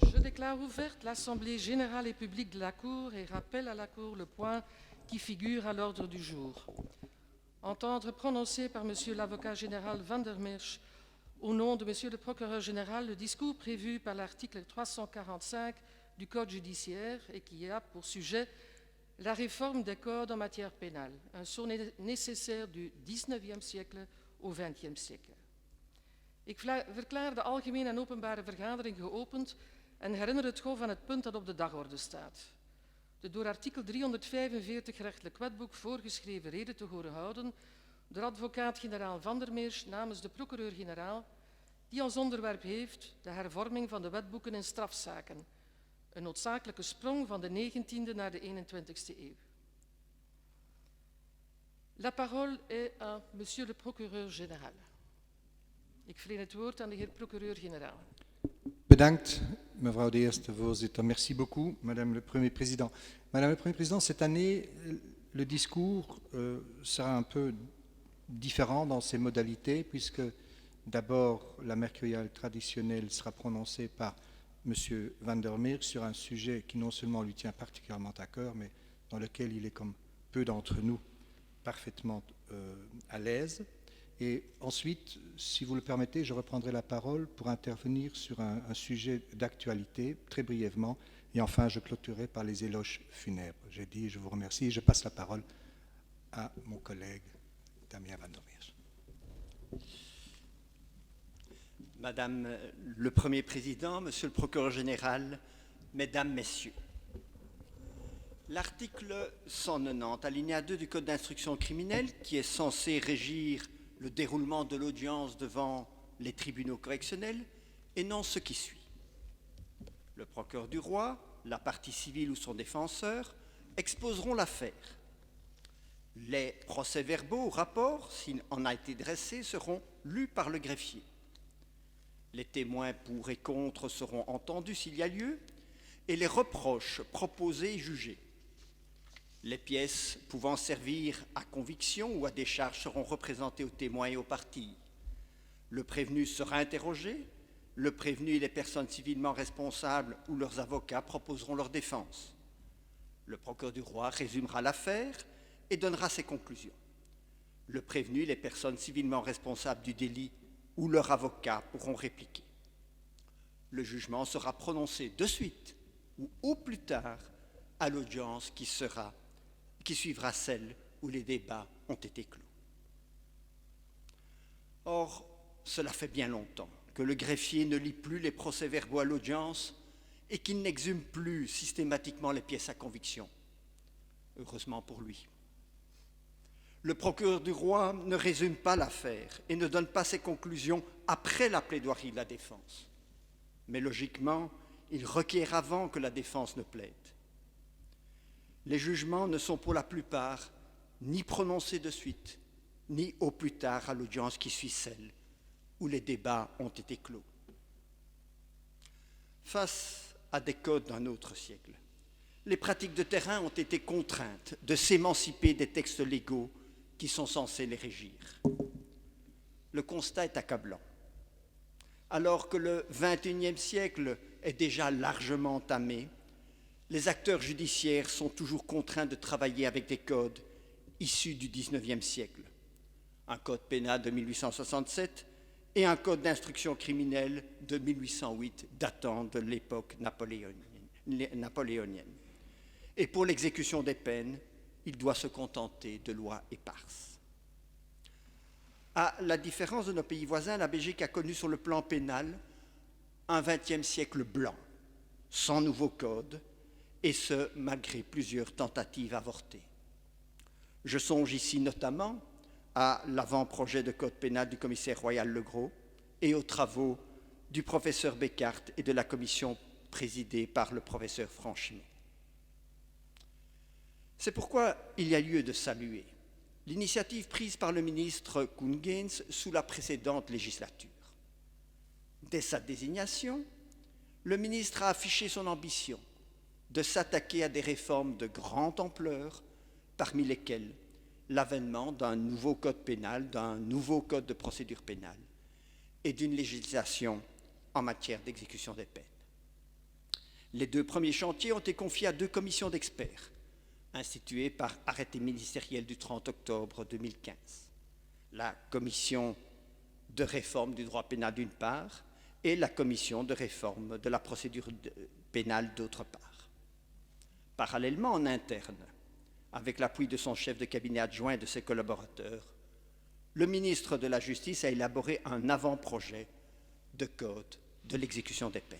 Je déclare ouverte l'Assemblée générale et publique de la Cour et rappelle à la Cour le point qui figure à l'ordre du jour. Entendre prononcer par Monsieur l'avocat général Van der Merch, au nom de Monsieur le procureur général, le discours prévu par l'article 345 du Code judiciaire et qui a pour sujet la réforme des codes en matière pénale, un saut nécessaire du 19e siècle au 20e siècle. Ik verklaar de algemene en openbare vergadering geopend en herinner het Hof aan het punt dat op de dagorde staat. De door artikel 345 gerechtelijk wetboek voorgeschreven rede te horen houden door advocaat-generaal Van der Merch namens de procureur-generaal, die als onderwerp heeft de hervorming van de wetboeken in strafzaken, een noodzakelijke sprong van de 19e naar de 21e eeuw. La parole est à Monsieur le procureur-général. Ik verleen het woord aan de heer procureur-generaal. Bedankt, mevrouw de eerste voorzitter. Merci beaucoup, madame le premier président. Madame le premier président, cette année, le discours sera un peu différent dans ses modalités, puisque d'abord, la mercuriale traditionnelle sera prononcée par monsieur Van der Merch sur un sujet qui non seulement lui tient particulièrement à cœur, mais dans lequel il est, comme peu d'entre nous, parfaitement à l'aise. Et ensuite, si vous le permettez, je reprendrai la parole pour intervenir sur un sujet d'actualité, très brièvement. Et enfin, je clôturerai par les éloges funèbres. J'ai dit, je vous remercie et je passe la parole à mon collègue Damien Van der Merch. Madame le Premier Président, Monsieur le Procureur Général, Mesdames, Messieurs, l'article 190, alinéa 2 du Code d'instruction criminelle, qui est censé régir le déroulement de l'audience devant les tribunaux correctionnels, énonce ce qui suit. Le procureur du roi, la partie civile ou son défenseur exposeront l'affaire. Les procès-verbaux ou rapports, s'il en a été dressé, seront lus par le greffier. Les témoins pour et contre seront entendus s'il y a lieu, et les reproches proposés et jugés. Les pièces pouvant servir à conviction ou à décharge seront représentées aux témoins et aux parties. Le prévenu sera interrogé, le prévenu et les personnes civilement responsables ou leurs avocats proposeront leur défense. Le procureur du roi résumera l'affaire et donnera ses conclusions. Le prévenu et les personnes civilement responsables du délit ou leurs avocats pourront répliquer. Le jugement sera prononcé de suite ou au plus tard à l'audience qui suivra celle où les débats ont été clos. Or, cela fait bien longtemps que le greffier ne lit plus les procès-verbaux à l'audience et qu'il n'exhume plus systématiquement les pièces à conviction. Heureusement pour lui. Le procureur du roi ne résume pas l'affaire et ne donne pas ses conclusions après la plaidoirie de la défense. Mais logiquement, il requiert avant que la défense ne plaide. Les jugements ne sont pour la plupart ni prononcés de suite, ni au plus tard à l'audience qui suit celle où les débats ont été clos. Face à des codes d'un autre siècle, les pratiques de terrain ont été contraintes de s'émanciper des textes légaux qui sont censés les régir. Le constat est accablant. Alors que le XXIe siècle est déjà largement entamé, les acteurs judiciaires sont toujours contraints de travailler avec des codes issus du XIXe siècle. Un code pénal de 1867 et un code d'instruction criminelle de 1808 datant de l'époque napoléonienne. Et pour l'exécution des peines, il doit se contenter de lois éparses. À la différence de nos pays voisins, la Belgique a connu sur le plan pénal un XXe siècle blanc, sans nouveau code, et ce, malgré plusieurs tentatives avortées. Je songe ici notamment à l'avant-projet de code pénal du commissaire royal Legros et aux travaux du professeur Beckart et de la commission présidée par le professeur Franchinet. C'est pourquoi il y a lieu de saluer l'initiative prise par le ministre Koen-Geens sous la précédente législature. Dès sa désignation, le ministre a affiché son ambition de s'attaquer à des réformes de grande ampleur, parmi lesquelles l'avènement d'un nouveau code pénal, d'un nouveau code de procédure pénale et d'une législation en matière d'exécution des peines. Les deux premiers chantiers ont été confiés à deux commissions d'experts, instituées par arrêté ministériel du 30 octobre 2015. La commission de réforme du droit pénal d'une part et la commission de réforme de la procédure pénale d'autre part. Parallèlement, en interne, avec l'appui de son chef de cabinet adjoint et de ses collaborateurs, le ministre de la Justice a élaboré un avant-projet de code de l'exécution des peines.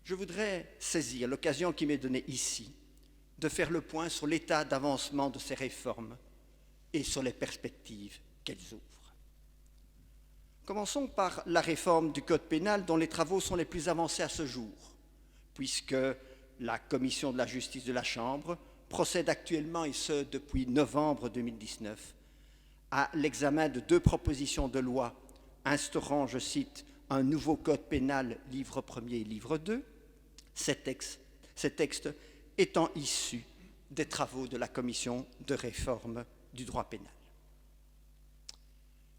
Je voudrais saisir l'occasion qui m'est donnée ici de faire le point sur l'état d'avancement de ces réformes et sur les perspectives qu'elles ouvrent. Commençons par la réforme du Code pénal dont les travaux sont les plus avancés à ce jour, puisque la Commission de la justice de la Chambre procède actuellement, et ce depuis novembre 2019, à l'examen de deux propositions de loi instaurant, je cite, un nouveau Code pénal, livre 1er et livre 2, ces textes étant issus des travaux de la Commission de réforme du droit pénal.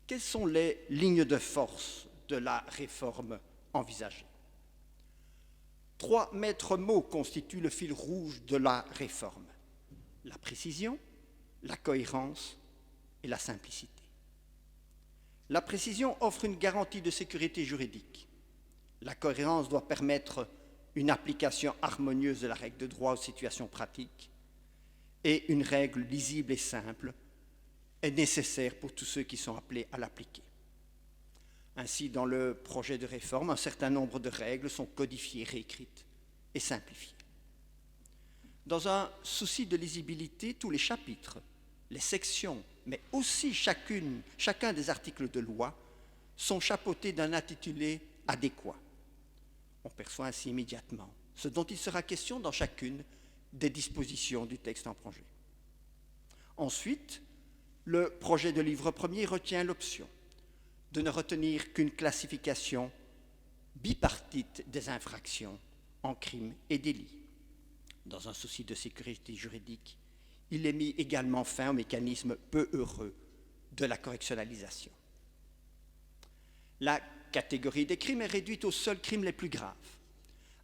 Quelles sont les lignes de force de la réforme envisagée? Trois maîtres mots constituent le fil rouge de la réforme: la précision, la cohérence et la simplicité. La précision offre une garantie de sécurité juridique. La cohérence doit permettre une application harmonieuse de la règle de droit aux situations pratiques, et une règle lisible et simple est nécessaire pour tous ceux qui sont appelés à l'appliquer. Ainsi, dans le projet de réforme, un certain nombre de règles sont codifiées, réécrites et simplifiées. Dans un souci de lisibilité, tous les chapitres, les sections, mais aussi chacun des articles de loi sont chapeautés d'un intitulé adéquat. On perçoit ainsi immédiatement ce dont il sera question dans chacune des dispositions du texte en projet. Ensuite, le projet de livre premier retient l'option de ne retenir qu'une classification bipartite des infractions en crimes et délits. Dans un souci de sécurité juridique, il est mis également fin au mécanisme peu heureux de la correctionnalisation. La catégorie des crimes est réduite aux seuls crimes les plus graves,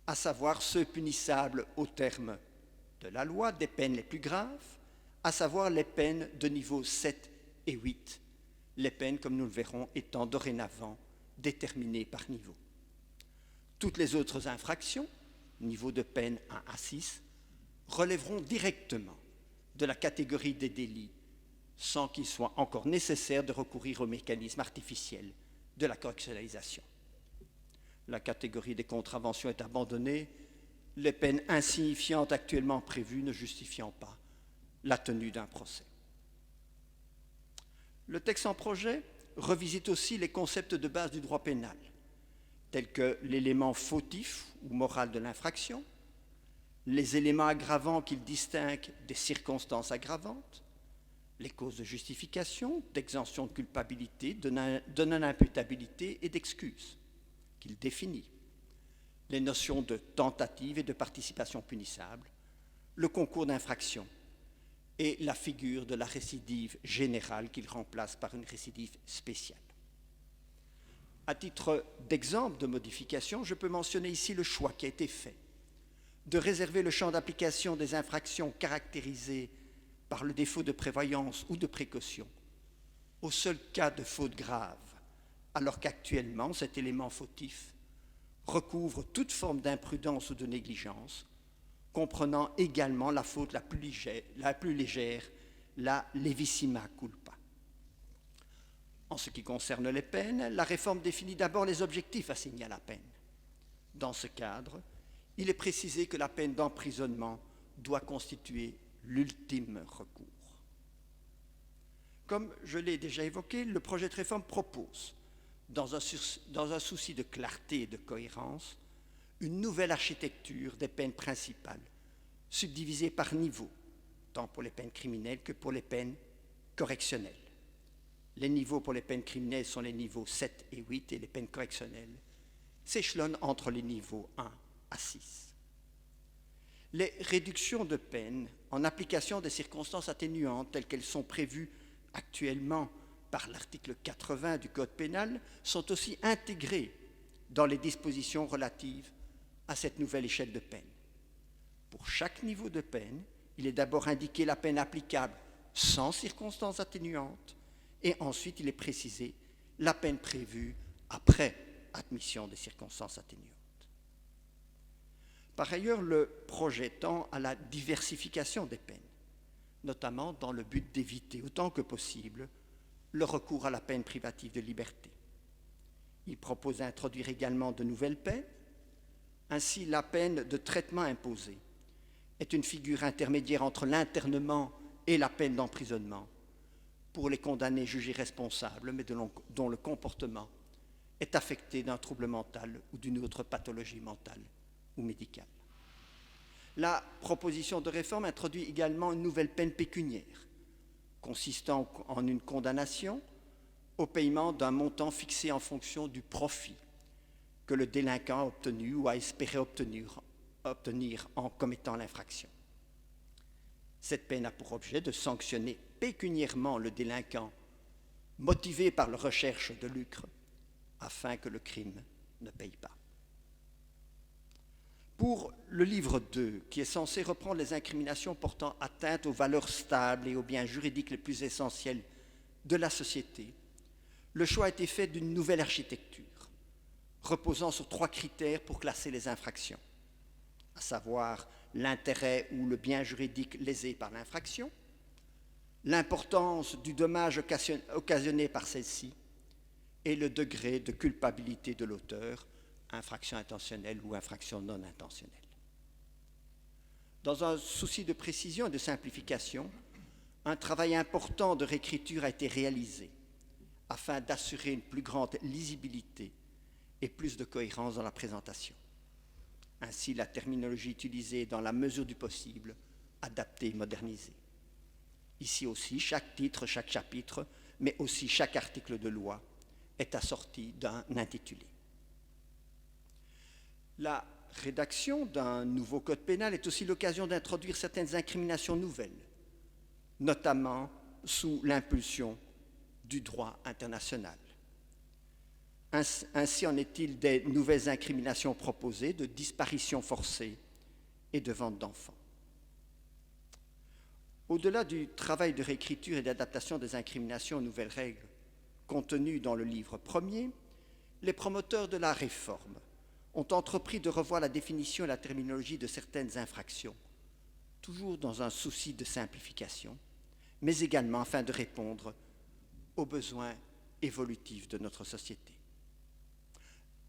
à savoir ceux punissables au terme de la loi, des peines les plus graves, à savoir les peines de niveau 7 et 8, les peines, comme nous le verrons, étant dorénavant déterminées par niveau. Toutes les autres infractions, niveau de peine 1 à 6, relèveront directement de la catégorie des délits, sans qu'il soit encore nécessaire de recourir au mécanisme artificiel de la correctionnalisation. La catégorie des contraventions est abandonnée, les peines insignifiantes actuellement prévues ne justifiant pas la tenue d'un procès. Le texte en projet revisite aussi les concepts de base du droit pénal, tels que l'élément fautif ou moral de l'infraction, les éléments aggravants qu'il distingue des circonstances aggravantes, les causes de justification, d'exemption de culpabilité, de non-imputabilité et d'excuse, qu'il définit, les notions de tentative et de participation punissable, le concours d'infraction et la figure de la récidive générale qu'il remplace par une récidive spéciale. À titre d'exemple de modification, je peux mentionner ici le choix qui a été fait de réserver le champ d'application des infractions caractérisées par le défaut de prévoyance ou de précaution au seul cas de faute grave, alors qu'actuellement cet élément fautif recouvre toute forme d'imprudence ou de négligence, comprenant également la faute la plus légère, la levissima culpa. En ce qui concerne les peines, la réforme définit d'abord les objectifs assignés à la peine. Dans ce cadre, il est précisé que la peine d'emprisonnement doit constituer l'ultime recours. Comme je l'ai déjà évoqué, le projet de réforme propose, dans un souci de clarté et de cohérence, une nouvelle architecture des peines principales, subdivisée par niveau, tant pour les peines criminelles que pour les peines correctionnelles. Les niveaux pour les peines criminelles sont les niveaux 7 et 8 et les peines correctionnelles s'échelonnent entre les niveaux 1 à 6. Les réductions de peine en application des circonstances atténuantes telles qu'elles sont prévues actuellement par l'article 80 du Code pénal sont aussi intégrées dans les dispositions relatives à cette nouvelle échelle de peine. Pour chaque niveau de peine, il est d'abord indiqué la peine applicable sans circonstances atténuantes et ensuite il est précisé la peine prévue après admission des circonstances atténuantes. Par ailleurs, le projet tend à la diversification des peines, notamment dans le but d'éviter autant que possible le recours à la peine privative de liberté. Il propose d'introduire également de nouvelles peines. Ainsi, la peine de traitement imposée est une figure intermédiaire entre l'internement et la peine d'emprisonnement pour les condamnés jugés responsables, mais dont le comportement est affecté d'un trouble mental ou d'une autre pathologie mentale ou médicale. La proposition de réforme introduit également une nouvelle peine pécuniaire, consistant en une condamnation au paiement d'un montant fixé en fonction du profit que le délinquant a obtenu ou a espéré obtenir en commettant l'infraction. Cette peine a pour objet de sanctionner pécuniairement le délinquant motivé par la recherche de lucre afin que le crime ne paye pas. Pour le livre 2, qui est censé reprendre les incriminations portant atteinte aux valeurs stables et aux biens juridiques les plus essentiels de la société, le choix a été fait d'une nouvelle architecture, reposant sur 3 critères pour classer les infractions, à savoir l'intérêt ou le bien juridique lésé par l'infraction, l'importance du dommage occasionné par celle-ci et le degré de culpabilité de l'auteur, infraction intentionnelle ou infraction non intentionnelle. Dans un souci de précision et de simplification, un travail important de réécriture a été réalisé afin d'assurer une plus grande lisibilité et plus de cohérence dans la présentation. Ainsi, la terminologie utilisée est dans la mesure du possible, adaptée et modernisée. Ici aussi, chaque titre, chaque chapitre, mais aussi chaque article de loi est assorti d'un intitulé. La rédaction d'un nouveau code pénal est aussi l'occasion d'introduire certaines incriminations nouvelles, notamment sous l'impulsion du droit international. Ainsi en est-il des nouvelles incriminations proposées de disparition forcée et de vente d'enfants. Au-delà du travail de réécriture et d'adaptation des incriminations aux nouvelles règles contenues dans le livre premier, les promoteurs de la réforme ont entrepris de revoir la définition et la terminologie de certaines infractions, toujours dans un souci de simplification, mais également afin de répondre aux besoins évolutifs de notre société.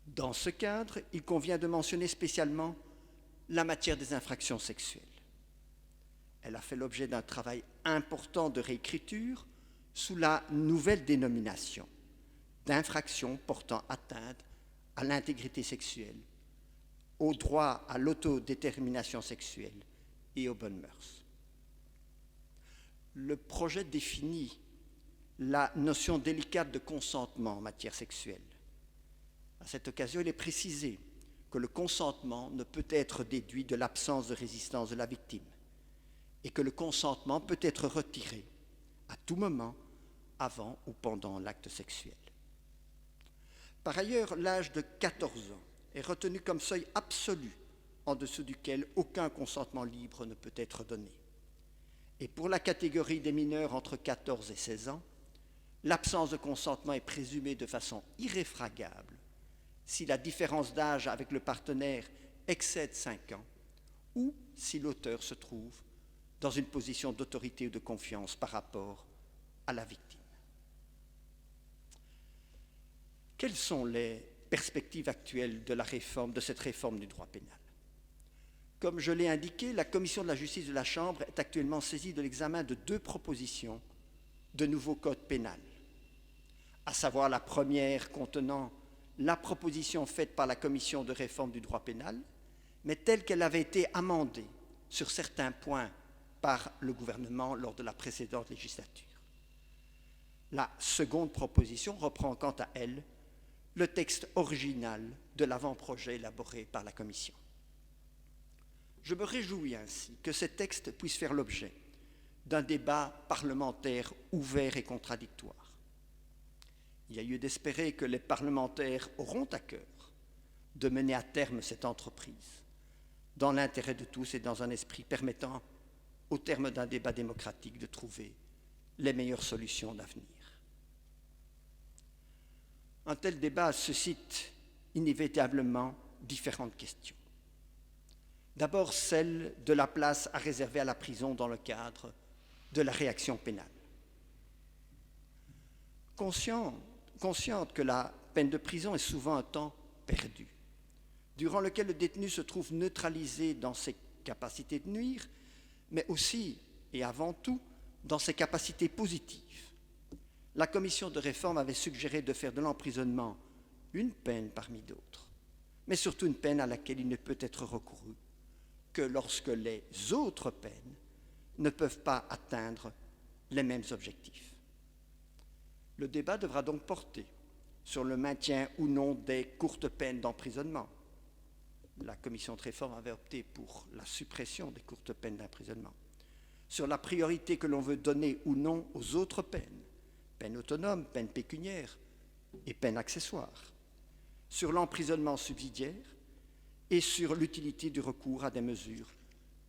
Dans ce cadre, il convient de mentionner spécialement la matière des infractions sexuelles. Elle a fait l'objet d'un travail important de réécriture sous la nouvelle dénomination d'infraction portant atteinte à l'intégrité sexuelle, au droit à l'autodétermination sexuelle et aux bonnes mœurs. le projet définit la notion délicate de consentement en matière sexuelle. À cette occasion, il est précisé que le consentement ne peut être déduit de l'absence de résistance de la victime et que le consentement peut être retiré à tout moment avant ou pendant l'acte sexuel. Par ailleurs, l'âge de 14 ans est retenu comme seuil absolu en dessous duquel aucun consentement libre ne peut être donné. Et pour la catégorie des mineurs entre 14 et 16 ans, l'absence de consentement est présumée de façon irréfragable si la différence d'âge avec le partenaire excède 5 ans ou si l'auteur se trouve dans une position d'autorité ou de confiance par rapport à la victime. Quelles sont les perspectives actuelles de cette réforme du droit pénal? Comme je l'ai indiqué, la Commission de la justice de la Chambre est actuellement saisie de l'examen de 2 propositions de nouveau code pénal, à savoir la première contenant la proposition faite par la Commission de réforme du droit pénal, mais telle qu'elle avait été amendée sur certains points par le gouvernement lors de la précédente législature. La seconde proposition reprend quant à elle le texte original de l'avant-projet élaboré par la Commission. Je me réjouis ainsi que ces textes puissent faire l'objet d'un débat parlementaire ouvert et contradictoire. Il y a lieu d'espérer que les parlementaires auront à cœur de mener à terme cette entreprise dans l'intérêt de tous et dans un esprit permettant, au terme d'un débat démocratique, de trouver les meilleures solutions d'avenir. Un tel débat suscite inévitablement différentes questions. D'abord, celle de la place à réserver à la prison dans le cadre de la réaction pénale. Consciente que la peine de prison est souvent un temps perdu, durant lequel le détenu se trouve neutralisé dans ses capacités de nuire, mais aussi et avant tout dans ses capacités positives. La commission de réforme avait suggéré de faire de l'emprisonnement une peine parmi d'autres, mais surtout une peine à laquelle il ne peut être recouru que lorsque les autres peines ne peuvent pas atteindre les mêmes objectifs. Le débat devra donc porter sur le maintien ou non des courtes peines d'emprisonnement. La commission de réforme avait opté pour la suppression des courtes peines d'emprisonnement. Sur la priorité que l'on veut donner ou non aux autres peines, peines autonomes, peines pécuniaires et peines accessoires. Sur l'emprisonnement subsidiaire et sur l'utilité du recours à des mesures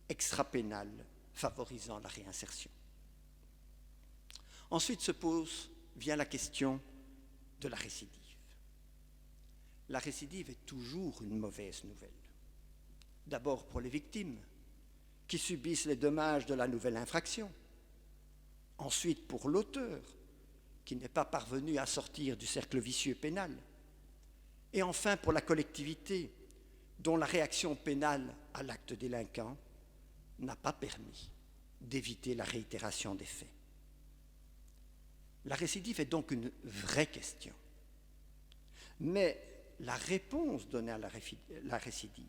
extrapénales favorisant la réinsertion. Ensuite vient la question de la récidive. La récidive est toujours une mauvaise nouvelle. D'abord pour les victimes, qui subissent les dommages de la nouvelle infraction. Ensuite pour l'auteur, qui n'est pas parvenu à sortir du cercle vicieux pénal. Et enfin pour la collectivité, dont la réaction pénale à l'acte délinquant n'a pas permis d'éviter la réitération des faits. La récidive est donc une vraie question. Mais la réponse donnée à la récidive,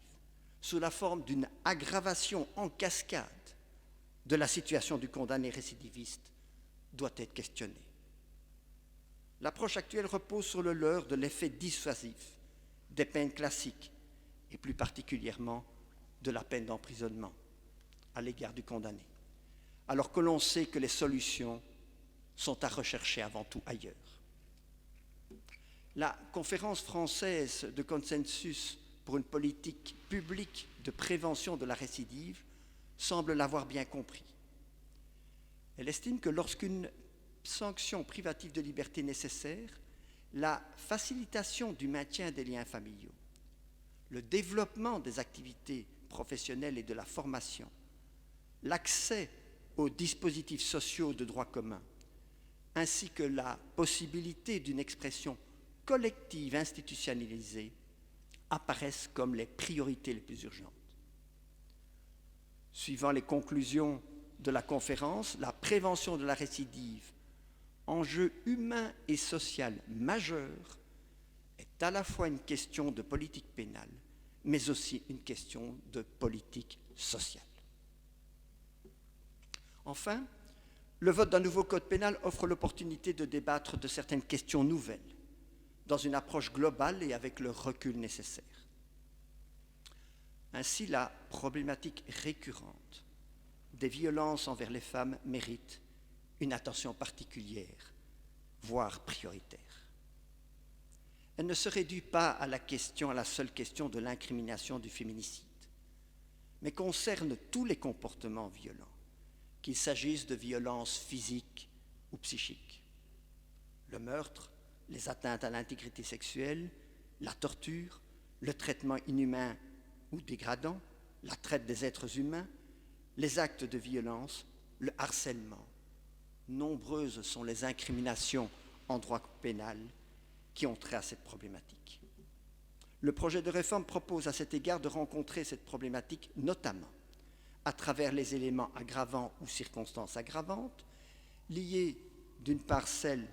sous la forme d'une aggravation en cascade de la situation du condamné récidiviste, doit être questionnée. L'approche actuelle repose sur le leurre de l'effet dissuasif des peines classiques, et plus particulièrement de la peine d'emprisonnement à l'égard du condamné, alors que l'on sait que les solutions sont à rechercher avant tout ailleurs. La conférence française de consensus pour une politique publique de prévention de la récidive semble l'avoir bien compris. Elle estime que lorsqu'une sanction privative de liberté est nécessaire, la facilitation du maintien des liens familiaux, le développement des activités professionnelles et de la formation, l'accès aux dispositifs sociaux de droit commun, ainsi que la possibilité d'une expression collective institutionnalisée apparaissent comme les priorités les plus urgentes. Suivant les conclusions de la conférence, la prévention de la récidive, enjeu humain et social majeur, est à la fois une question de politique pénale, mais aussi une question de politique sociale. Enfin, Le vote d'un nouveau code pénal offre l'opportunité de débattre de certaines questions nouvelles, dans une approche globale et avec le recul nécessaire. Ainsi, la problématique récurrente des violences envers les femmes mérite une attention particulière, voire prioritaire. Elle ne se réduit pas à la seule question de l'incrimination du féminicide, mais concerne tous les comportements violents, qu'il s'agisse de violences physiques ou psychiques. Le meurtre, les atteintes à l'intégrité sexuelle, la torture, le traitement inhumain ou dégradant, la traite des êtres humains, les actes de violence, le harcèlement. Nombreuses sont les incriminations en droit pénal qui ont trait à cette problématique. Le projet de réforme propose à cet égard de rencontrer cette problématique notamment à travers les éléments aggravants ou circonstances aggravantes, liés d'une part celles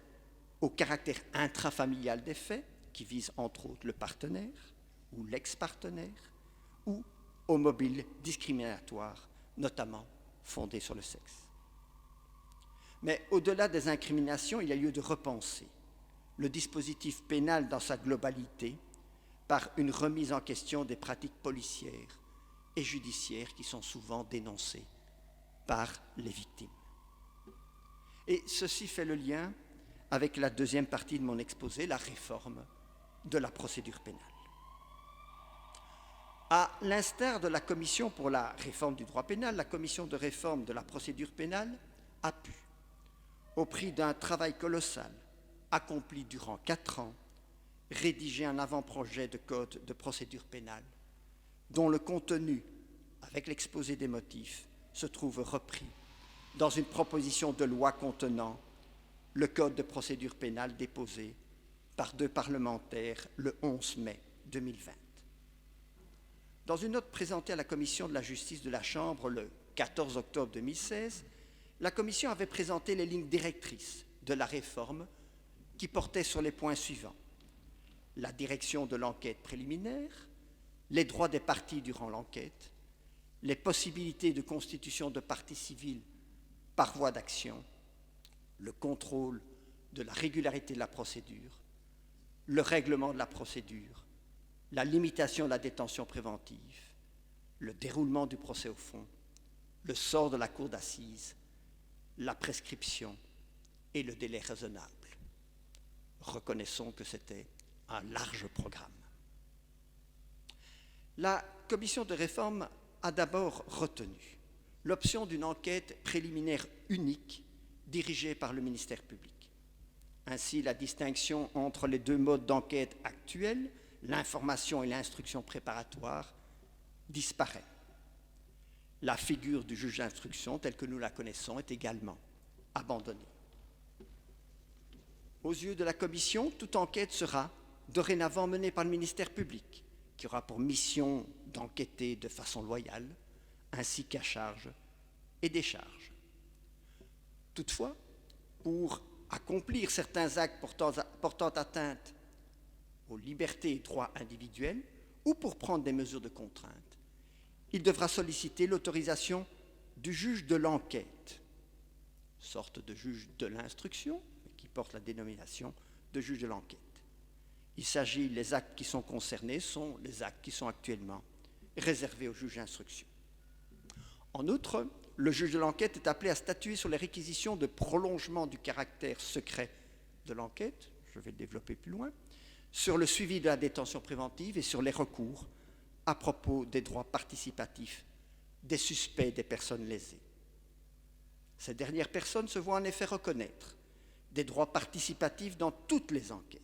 au caractère intrafamilial des faits, qui visent entre autres le partenaire ou l'ex-partenaire, ou aux mobiles discriminatoires, notamment fondés sur le sexe. Mais au-delà des incriminations, il y a lieu de repenser le dispositif pénal dans sa globalité par une remise en question des pratiques policières et judiciaires qui sont souvent dénoncées par les victimes. Et ceci fait le lien avec la deuxième partie de mon exposé, la réforme de la procédure pénale. À l'instar de la Commission pour la réforme du droit pénal, la Commission de réforme de la procédure pénale a pu, au prix d'un travail colossal accompli durant 4 ans, rédiger un avant-projet de code de procédure pénale dont le contenu, avec l'exposé des motifs, se trouve repris dans une proposition de loi contenant le code de procédure pénale déposé par 2 parlementaires le 11 mai 2020. Dans une note présentée à la Commission de la justice de la Chambre le 14 octobre 2016, la Commission avait présenté les lignes directrices de la réforme qui portaient sur les points suivants: la direction de l'enquête préliminaire, les droits des parties durant l'enquête, les possibilités de constitution de partie civile par voie d'action, le contrôle de la régularité de la procédure, le règlement de la procédure, la limitation de la détention préventive, le déroulement du procès au fond, le sort de la cour d'assises, la prescription et le délai raisonnable. Reconnaissons que c'était un large programme. La commission de réforme a d'abord retenu l'option d'une enquête préliminaire unique dirigée par le ministère public. Ainsi, la distinction entre les 2 modes d'enquête actuels, l'information et l'instruction préparatoire, disparaît. La figure du juge d'instruction, telle que nous la connaissons, est également abandonnée. Aux yeux de la Commission, toute enquête sera dorénavant menée par le ministère public, qui aura pour mission d'enquêter de façon loyale, ainsi qu'à charge et décharge. Toutefois, pour accomplir certains actes portant atteinte aux libertés et droits individuels, ou pour prendre des mesures de contrainte, il devra solliciter l'autorisation du juge de l'enquête, sorte de juge de l'instruction, qui porte la dénomination de juge de l'enquête. Les actes qui sont concernés sont les actes qui sont actuellement réservés au juge d'instruction. En outre, le juge de l'enquête est appelé à statuer sur les réquisitions de prolongement du caractère secret de l'enquête, je vais le développer plus loin, sur le suivi de la détention préventive et sur les recours à propos des droits participatifs des suspects et des personnes lésées. Ces dernières personnes se voient en effet reconnaître des droits participatifs dans toutes les enquêtes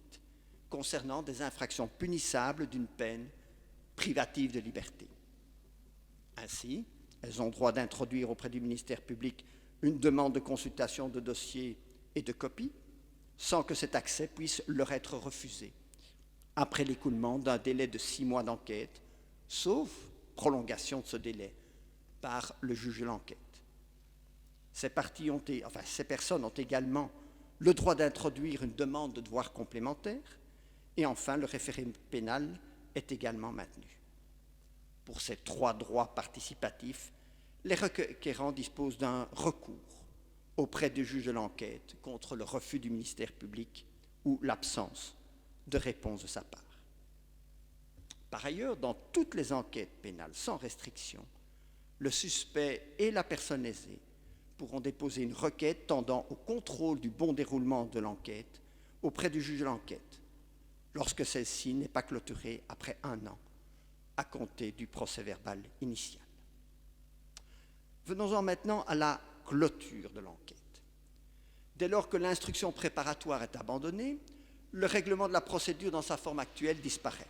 concernant des infractions punissables d'une peine privative de liberté. Ainsi, elles ont droit d'introduire auprès du ministère public une demande de consultation de dossiers et de copies, sans que cet accès puisse leur être refusé, après l'écoulement d'un délai de 6 mois d'enquête, sauf prolongation de ce délai par le juge de l'enquête. Ces personnes ont également le droit d'introduire une demande de devoir complémentaire, et enfin, le référé pénal est également maintenu. Pour ces 3 droits participatifs, les requérants disposent d'un recours auprès du juge de l'enquête contre le refus du ministère public ou l'absence de réponse de sa part. Par ailleurs, dans toutes les enquêtes pénales sans restriction, le suspect et la personne lésée pourront déposer une requête tendant au contrôle du bon déroulement de l'enquête auprès du juge de l'enquête, lorsque celle-ci n'est pas clôturée après 1 an, à compter du procès-verbal initial. Venons-en maintenant à la clôture de l'enquête. Dès lors que l'instruction préparatoire est abandonnée, le règlement de la procédure dans sa forme actuelle disparaît.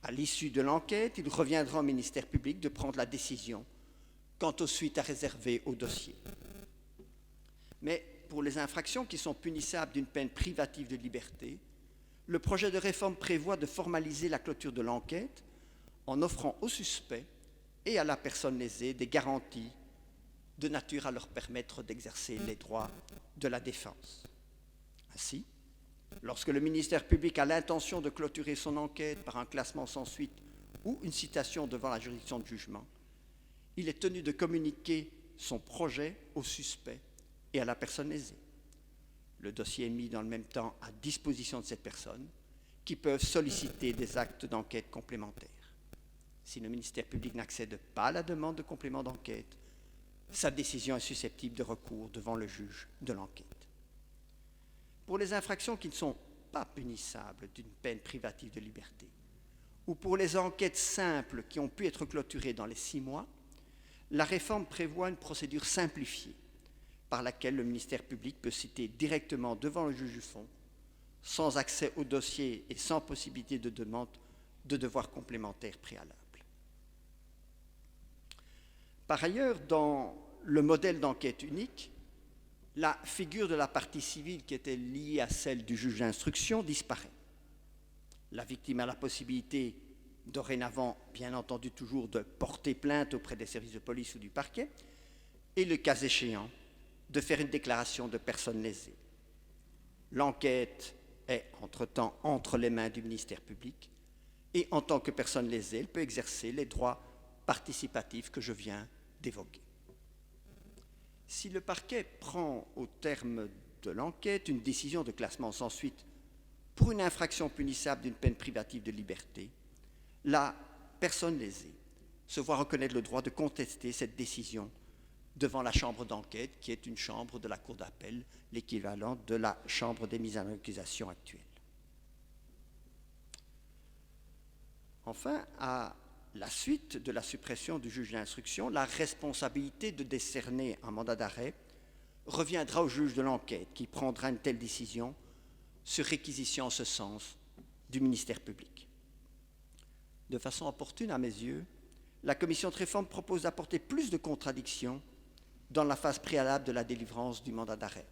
À l'issue de l'enquête, il reviendra au ministère public de prendre la décision quant aux suites à réserver au dossier. Mais pour les infractions qui sont punissables d'une peine privative de liberté, le projet de réforme prévoit de formaliser la clôture de l'enquête en offrant aux suspects et à la personne lésée des garanties de nature à leur permettre d'exercer les droits de la défense. Ainsi, lorsque le ministère public a l'intention de clôturer son enquête par un classement sans suite ou une citation devant la juridiction de jugement, il est tenu de communiquer son projet au suspect et à la personne lésée. Le dossier est mis dans le même temps à disposition de cette personne, qui peuvent solliciter des actes d'enquête complémentaires. Si le ministère public n'accède pas à la demande de complément d'enquête, sa décision est susceptible de recours devant le juge de l'enquête. Pour les infractions qui ne sont pas punissables d'une peine privative de liberté, ou pour les enquêtes simples qui ont pu être clôturées dans les 6 mois, la réforme prévoit une procédure simplifiée par laquelle le ministère public peut citer directement devant le juge du fond, sans accès au dossier et sans possibilité de demande de devoirs complémentaires préalables. Par ailleurs, dans le modèle d'enquête unique, la figure de la partie civile qui était liée à celle du juge d'instruction disparaît. La victime a la possibilité, dorénavant, bien entendu toujours, de porter plainte auprès des services de police ou du parquet, et le cas échéant, de faire une déclaration de personne lésée. L'enquête est, entre-temps, entre les mains du ministère public, et en tant que personne lésée, elle peut exercer les droits participatifs que je viens d'évoquer. Si le parquet prend au terme de l'enquête une décision de classement sans suite pour une infraction punissable d'une peine privative de liberté, la personne lésée se voit reconnaître le droit de contester cette décision devant la chambre d'enquête, qui est une chambre de la cour d'appel, l'équivalent de la chambre des mises en accusation actuelle. Enfin, à la suite de la suppression du juge d'instruction, la responsabilité de décerner un mandat d'arrêt reviendra au juge de l'enquête, qui prendra une telle décision sur réquisition en ce sens du ministère public. De façon opportune à mes yeux, la commission de réforme propose d'apporter plus de contradictions dans la phase préalable de la délivrance du mandat d'arrêt.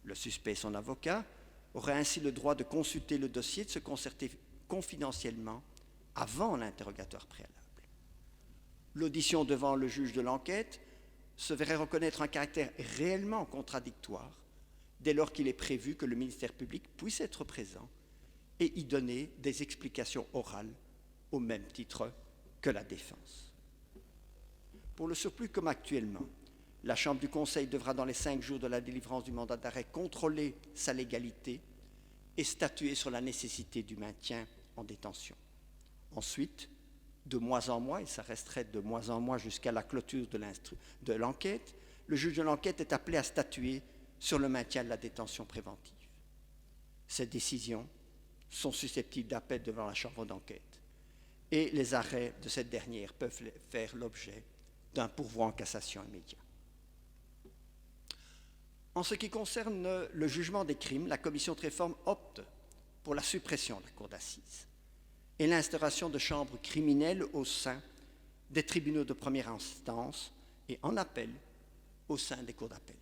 Le suspect et son avocat auraient ainsi le droit de consulter le dossier, de se concerter confidentiellement avant l'interrogatoire préalable. L'audition devant le juge de l'enquête se verrait reconnaître un caractère réellement contradictoire dès lors qu'il est prévu que le ministère public puisse être présent et y donner des explications orales au même titre que la défense. Pour le surplus, comme actuellement, la Chambre du Conseil devra, dans les 5 jours de la délivrance du mandat d'arrêt, contrôler sa légalité et statuer sur la nécessité du maintien en détention. Ensuite, de mois en mois, et ça resterait de mois en mois jusqu'à la clôture de l'enquête, le juge de l'enquête est appelé à statuer sur le maintien de la détention préventive. Ces décisions sont susceptibles d'appel devant la chambre d'enquête et les arrêts de cette dernière peuvent faire l'objet d'un pourvoi en cassation immédiat. En ce qui concerne le jugement des crimes, la commission de réforme opte pour la suppression de la cour d'assises et l'instauration de chambres criminelles au sein des tribunaux de première instance et en appel au sein des cours d'appel.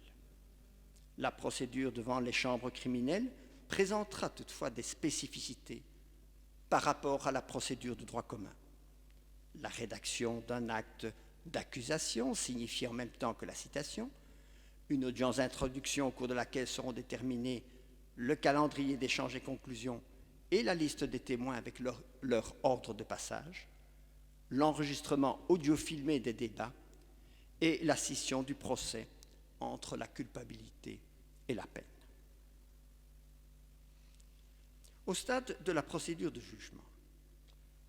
La procédure devant les chambres criminelles présentera toutefois des spécificités par rapport à la procédure de droit commun. La rédaction d'un acte d'accusation signifie en même temps que la citation, une audience d'introduction au cours de laquelle seront déterminés le calendrier d'échanges et conclusions et la liste des témoins avec leur ordre de passage, l'enregistrement audio-filmé des débats et la scission du procès entre la culpabilité et la peine. Au stade de la procédure de jugement,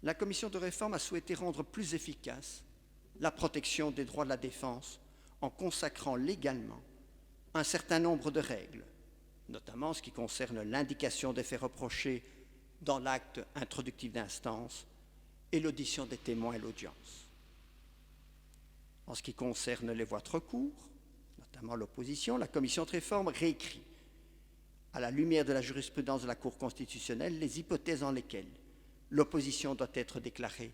la commission de réforme a souhaité rendre plus efficace la protection des droits de la défense en consacrant légalement un certain nombre de règles, notamment en ce qui concerne l'indication des faits reprochés dans l'acte introductif d'instance et l'audition des témoins et l'audience. En ce qui concerne les voies de recours, notamment l'opposition, la commission de réforme réécrit, à la lumière de la jurisprudence de la Cour constitutionnelle, les hypothèses dans lesquelles l'opposition doit être déclarée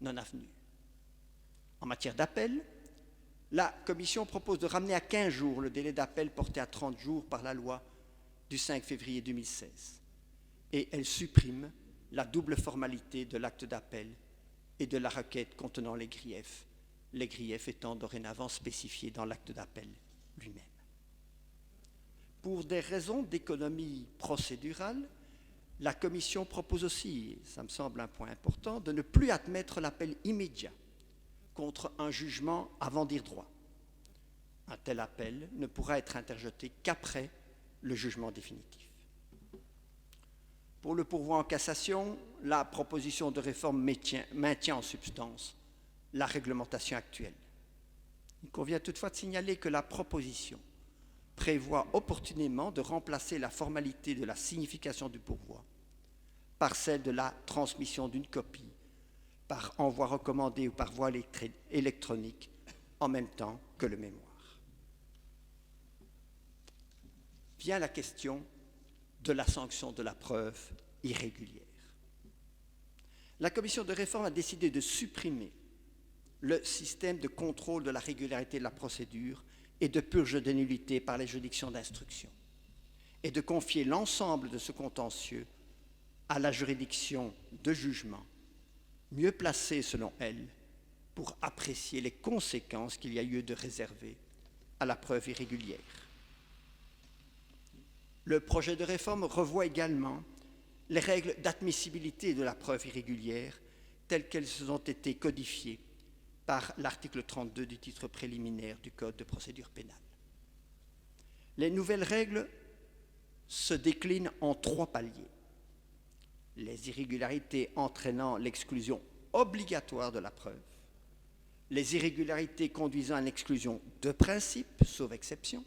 non avenue. En matière d'appel, la Commission propose de ramener à 15 jours le délai d'appel porté à 30 jours par la loi du 5 février 2016. Et elle supprime la double formalité de l'acte d'appel et de la requête contenant les griefs étant dorénavant spécifiés dans l'acte d'appel lui-même. Pour des raisons d'économie procédurale, la Commission propose aussi, ça me semble un point important, de ne plus admettre l'appel immédiat contre un jugement avant dire droit. Un tel appel ne pourra être interjeté qu'après le jugement définitif. Pour le pourvoi en cassation, la proposition de réforme maintient en substance la réglementation actuelle. Il convient toutefois de signaler que la proposition prévoit opportunément de remplacer la formalité de la signification du pourvoi par celle de la transmission d'une copie par envoi recommandé ou par voie électronique en même temps que le mémoire. Vient la question de la sanction de la preuve irrégulière. La commission de réforme a décidé de supprimer le système de contrôle de la régularité de la procédure et de purge des nullités par les juridictions d'instruction et de confier l'ensemble de ce contentieux à la juridiction de jugement, mieux placée selon elle pour apprécier les conséquences qu'il y a lieu de réserver à la preuve irrégulière. Le projet de réforme revoit également les règles d'admissibilité de la preuve irrégulière telles qu'elles ont été codifiées par l'article 32 du titre préliminaire du Code de procédure pénale. Les nouvelles règles se déclinent en 3 paliers. Les irrégularités entraînant l'exclusion obligatoire de la preuve, les irrégularités conduisant à l'exclusion de principe, sauf exception,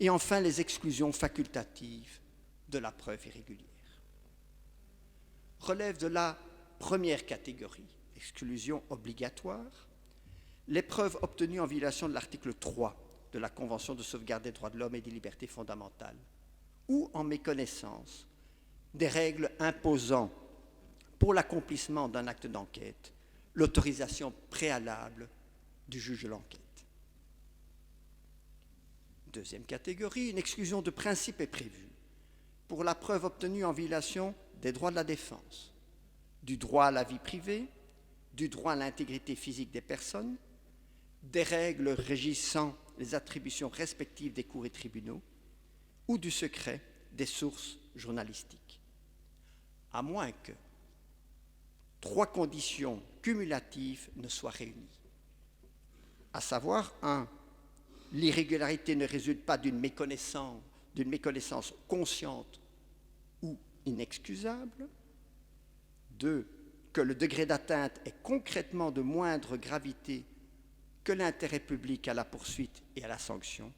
et enfin les exclusions facultatives de la preuve irrégulière. Relève de la première catégorie, exclusion obligatoire, les preuves obtenues en violation de l'article 3 de la Convention de sauvegarde des droits de l'homme et des libertés fondamentales, ou en méconnaissance des règles imposant, pour l'accomplissement d'un acte d'enquête, l'autorisation préalable du juge de l'enquête. Deuxième catégorie, une exclusion de principe est prévue pour la preuve obtenue en violation des droits de la défense, du droit à la vie privée, du droit à l'intégrité physique des personnes, des règles régissant les attributions respectives des cours et tribunaux ou du secret des sources journalistiques, à moins que 3 conditions cumulatives ne soient réunies, à savoir 1. L'irrégularité ne résulte pas d'une méconnaissance consciente ou inexcusable. 2. Que le degré d'atteinte est concrètement de moindre gravité que l'intérêt public à la poursuite et à la sanction.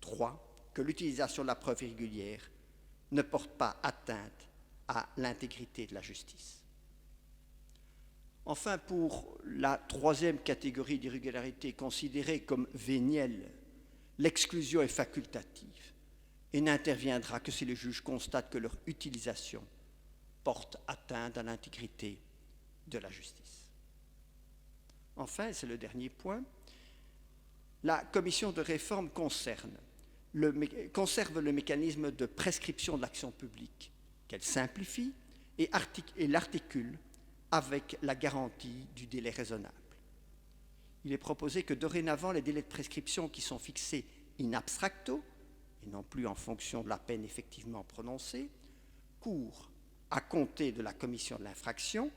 3. Que l'utilisation de la preuve irrégulière ne porte pas atteinte à l'intégrité de la justice. Enfin, pour la 3e catégorie d'irrégularité considérée comme vénielle, l'exclusion est facultative et n'interviendra que si le juge constate que leur utilisation porte atteinte à l'intégrité de la justice. Enfin, c'est le dernier point, la commission de réforme conserve le mécanisme de prescription de l'action publique, qu'elle simplifie et l'articule avec la garantie du délai raisonnable. Il est proposé que dorénavant, les délais de prescription qui sont fixés in abstracto, et non plus en fonction de la peine effectivement prononcée, courent à compter de la commission de l'infraction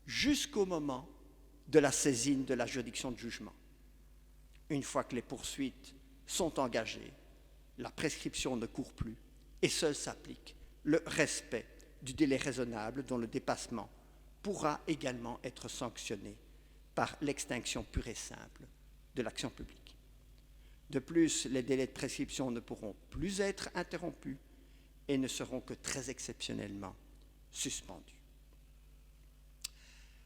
jusqu'au moment de la saisine de la juridiction de jugement. Une fois que les poursuites sont engagés, la prescription ne court plus et seul s'applique le respect du délai raisonnable dont le dépassement pourra également être sanctionné par l'extinction pure et simple de l'action publique. De plus, les délais de prescription ne pourront plus être interrompus et ne seront que très exceptionnellement suspendus.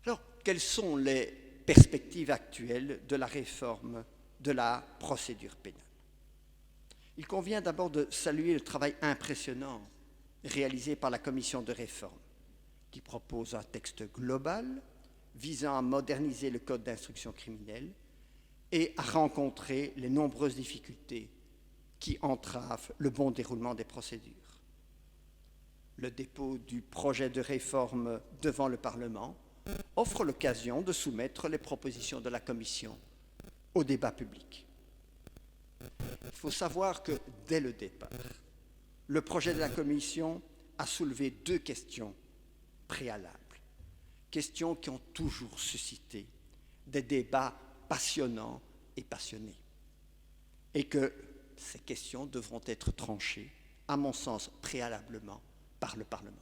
Alors, quelles sont les perspectives actuelles de la réforme de la procédure pénale? Il convient d'abord de saluer le travail impressionnant réalisé par la commission de réforme, qui propose un texte global visant à moderniser le code d'instruction criminelle et à rencontrer les nombreuses difficultés qui entravent le bon déroulement des procédures. Le dépôt du projet de réforme devant le Parlement offre l'occasion de soumettre les propositions de la Commission au débat public. Il faut savoir que dès le départ, le projet de la Commission a soulevé deux questions préalables, questions qui ont toujours suscité des débats passionnants et passionnés, et que ces questions devront être tranchées, à mon sens, préalablement par le Parlement.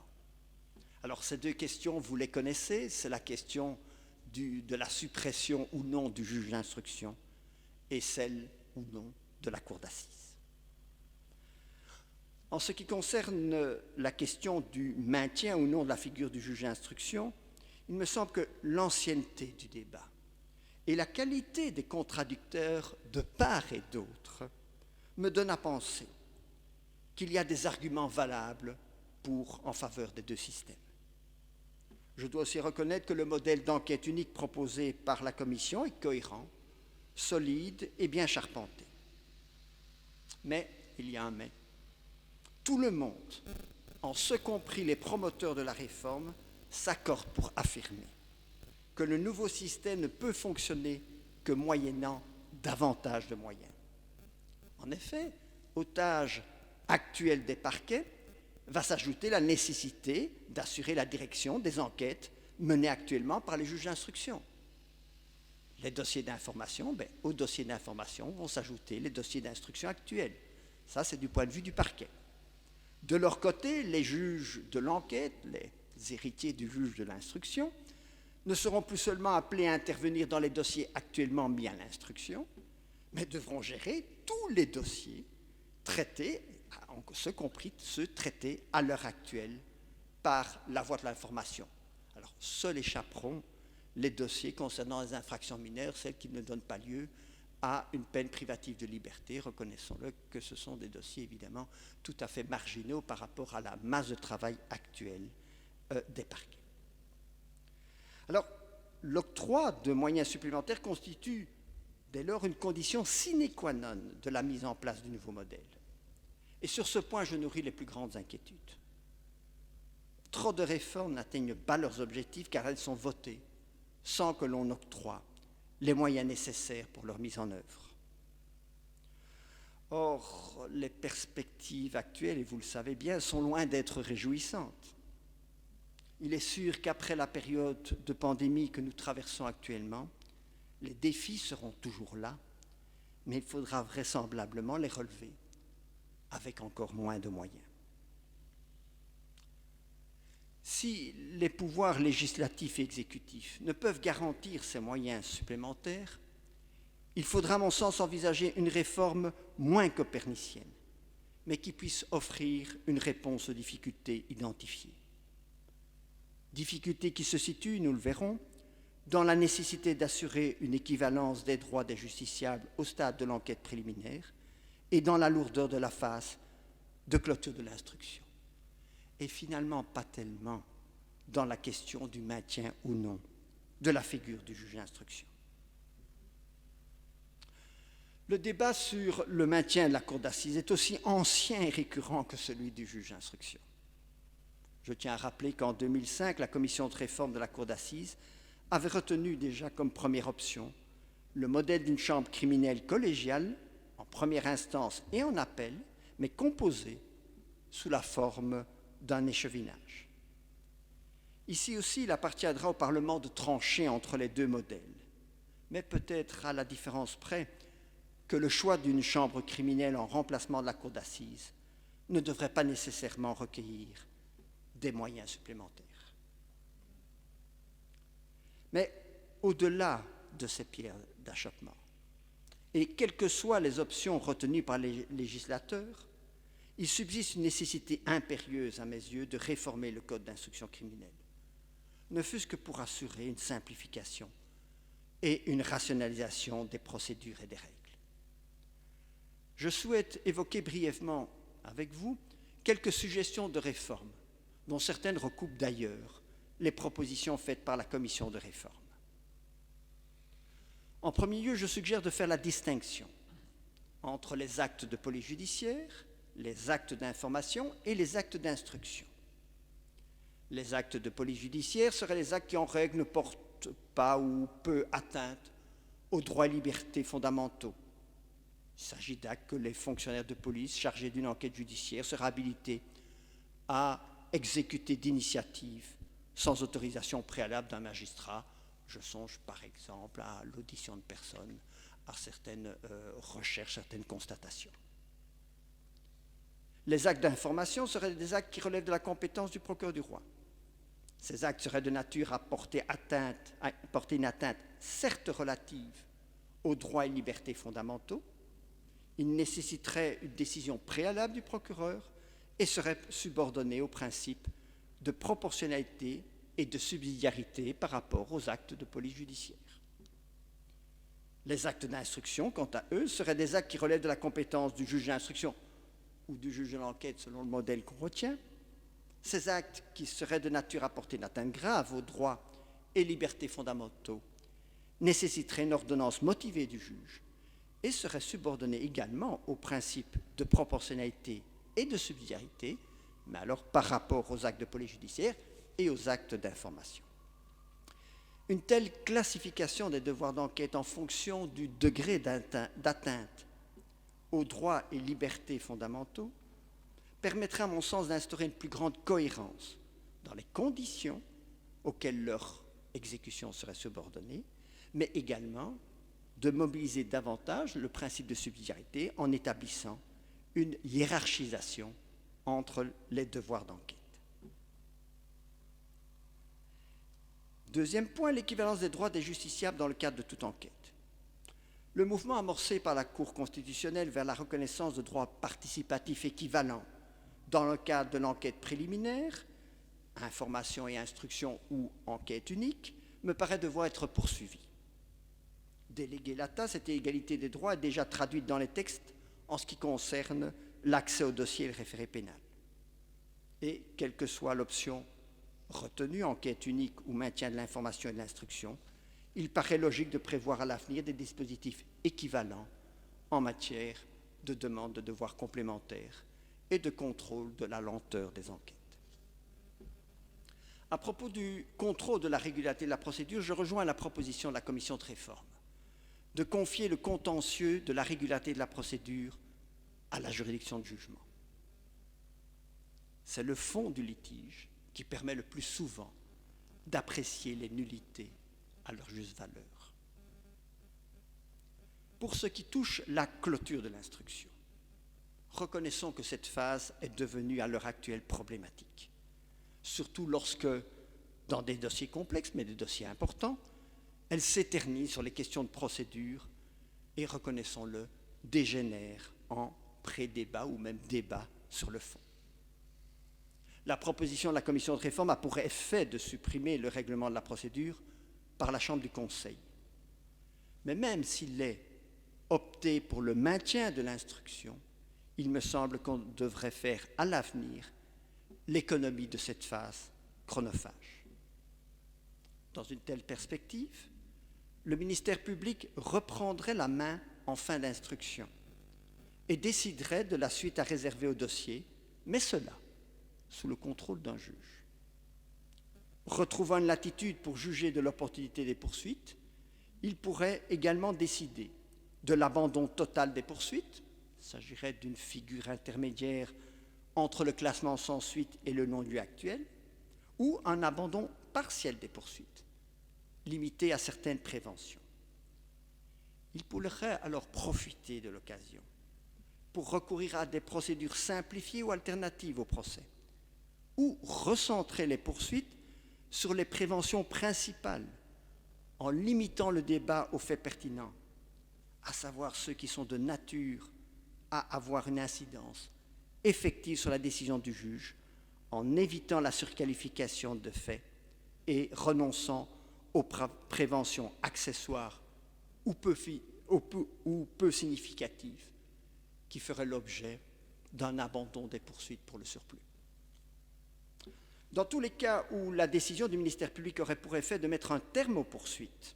Alors ces deux questions, vous les connaissez, c'est la question de la suppression ou non du juge d'instruction et celle ou non de la cour d'assises. En ce qui concerne la question du maintien ou non de la figure du juge d'instruction, il me semble que l'ancienneté du débat et la qualité des contradicteurs de part et d'autre me donnent à penser qu'il y a des arguments valables en faveur des deux systèmes. Je dois aussi reconnaître que le modèle d'enquête unique proposé par la Commission est cohérent, solide et bien charpenté. Mais, il y a un mais, tout le monde, en ce compris les promoteurs de la réforme, s'accorde pour affirmer que le nouveau système ne peut fonctionner que moyennant davantage de moyens. En effet, aux tâches actuelles des parquets va s'ajouter la nécessité d'assurer la direction des enquêtes menées actuellement par les juges d'instruction. Les dossiers d'information, aux dossiers d'information vont s'ajouter les dossiers d'instruction actuels. Ça, c'est du point de vue du parquet. De leur côté, les juges de l'enquête, les héritiers du juge de l'instruction, ne seront plus seulement appelés à intervenir dans les dossiers actuellement mis à l'instruction, mais devront gérer tous les dossiers traités, ce compris ceux traités à l'heure actuelle par la voie de l'information. Alors, seuls échapperont les dossiers concernant les infractions mineures, celles qui ne donnent pas lieu à une peine privative de liberté. Reconnaissons-le que ce sont des dossiers évidemment tout à fait marginaux par rapport à la masse de travail actuelle des parquets. Alors, l'octroi de moyens supplémentaires constitue dès lors une condition sine qua non de la mise en place du nouveau modèle. Et sur ce point, je nourris les plus grandes inquiétudes. Trop de réformes n'atteignent pas leurs objectifs car elles sont votées sans que l'on octroie les moyens nécessaires pour leur mise en œuvre. Or, les perspectives actuelles, et vous le savez bien, sont loin d'être réjouissantes. Il est sûr qu'après la période de pandémie que nous traversons actuellement, les défis seront toujours là, mais il faudra vraisemblablement les relever avec encore moins de moyens. Si les pouvoirs législatifs et exécutifs ne peuvent garantir ces moyens supplémentaires, il faudra, à mon sens, envisager une réforme moins copernicienne, mais qui puisse offrir une réponse aux difficultés identifiées. Difficultés qui se situent, nous le verrons, dans la nécessité d'assurer une équivalence des droits des justiciables au stade de l'enquête préliminaire et dans la lourdeur de la phase de clôture de l'instruction. Et finalement, pas tellement dans la question du maintien ou non de la figure du juge d'instruction. Le débat sur le maintien de la cour d'assises est aussi ancien et récurrent que celui du juge d'instruction. Je tiens à rappeler qu'en 2005, la commission de réforme de la cour d'assises avait retenu déjà comme première option le modèle d'une chambre criminelle collégiale en première instance et en appel, mais composée sous la forme d'un échevinage. Ici aussi, il appartiendra au Parlement de trancher entre les deux modèles, mais peut-être à la différence près que le choix d'une chambre criminelle en remplacement de la cour d'assises ne devrait pas nécessairement recueillir des moyens supplémentaires. Mais au-delà de ces pierres d'achoppement, et quelles que soient les options retenues par les législateurs, il subsiste une nécessité impérieuse, à mes yeux, de réformer le code d'instruction criminelle, ne fût-ce que pour assurer une simplification et une rationalisation des procédures et des règles. Je souhaite évoquer brièvement avec vous quelques suggestions de réforme, dont certaines recoupent d'ailleurs les propositions faites par la commission de réforme. En premier lieu, je suggère de faire la distinction entre les actes de police judiciaire, les actes d'information et les actes d'instruction. Les actes de police judiciaire seraient les actes qui, en règle, ne portent pas ou peu atteinte aux droits et libertés fondamentaux. Il s'agit d'actes que les fonctionnaires de police chargés d'une enquête judiciaire seraient habilités à exécuter d'initiative sans autorisation préalable d'un magistrat. Je songe par exemple à l'audition de personnes, à certaines recherches, certaines constatations. Les actes d'information seraient des actes qui relèvent de la compétence du procureur du roi. Ces actes seraient de nature à porter une atteinte certes relative aux droits et libertés fondamentaux. Ils nécessiteraient une décision préalable du procureur et seraient subordonnés au principe de proportionnalité et de subsidiarité par rapport aux actes de police judiciaire. Les actes d'instruction, quant à eux, seraient des actes qui relèvent de la compétence du juge d'instruction ou du juge de l'enquête selon le modèle qu'on retient. Ces actes qui seraient de nature à porter une atteinte grave aux droits et libertés fondamentaux nécessiteraient une ordonnance motivée du juge et seraient subordonnés également au principe de proportionnalité et de subsidiarité, mais alors par rapport aux actes de police judiciaire et aux actes d'information. Une telle classification des devoirs d'enquête en fonction du degré d'atteinte aux droits et libertés fondamentaux permettrait à mon sens d'instaurer une plus grande cohérence dans les conditions auxquelles leur exécution serait subordonnée, mais également de mobiliser davantage le principe de subsidiarité en établissant une hiérarchisation entre les devoirs d'enquête. Deuxième point, l'équivalence des droits des justiciables dans le cadre de toute enquête. Le mouvement amorcé par la Cour constitutionnelle vers la reconnaissance de droits participatifs équivalents dans le cadre de l'enquête préliminaire, information et instruction ou enquête unique, me paraît devoir être poursuivi. Déléguer l'ATA, cette égalité des droits est déjà traduite dans les textes en ce qui concerne l'accès au dossier et le référé pénal. Et quelle que soit l'option retenue, enquête unique ou maintien de l'information et de l'instruction, il paraît logique de prévoir à l'avenir des dispositifs équivalents en matière de demande de devoirs complémentaires et de contrôle de la lenteur des enquêtes. À propos du contrôle de la régularité de la procédure, je rejoins la proposition de la commission de réforme de confier le contentieux de la régularité de la procédure à la juridiction de jugement. C'est le fond du litige qui permet le plus souvent d'apprécier les nullités à leur juste valeur. Pour ce qui touche la clôture de l'instruction, reconnaissons que cette phase est devenue à l'heure actuelle problématique, surtout lorsque, dans des dossiers complexes, mais des dossiers importants, elle s'éternise sur les questions de procédure et, reconnaissons-le, dégénère en pré-débat ou même débat sur le fond. La proposition de la commission de réforme a pour effet de supprimer le règlement de la procédure par la Chambre du Conseil. Mais même s'il est opté pour le maintien de l'instruction, il me semble qu'on devrait faire à l'avenir l'économie de cette phase chronophage. Dans une telle perspective, le ministère public reprendrait la main en fin d'instruction et déciderait de la suite à réserver au dossier, mais cela sous le contrôle d'un juge. Retrouvant une latitude pour juger de l'opportunité des poursuites, il pourrait également décider de l'abandon total des poursuites. Il s'agirait d'une figure intermédiaire entre le classement sans suite et le non-lieu actuel, ou un abandon partiel des poursuites, limité à certaines préventions. Il pourrait alors profiter de l'occasion pour recourir à des procédures simplifiées ou alternatives au procès, ou recentrer les poursuites sur les préventions principales en limitant le débat aux faits pertinents, à savoir ceux qui sont de nature à avoir une incidence effective sur la décision du juge, en évitant la surqualification de faits et renonçant aux préventions accessoires ou peu significatives qui feraient l'objet d'un abandon des poursuites pour le surplus. Dans tous les cas où la décision du ministère public aurait pour effet de mettre un terme aux poursuites,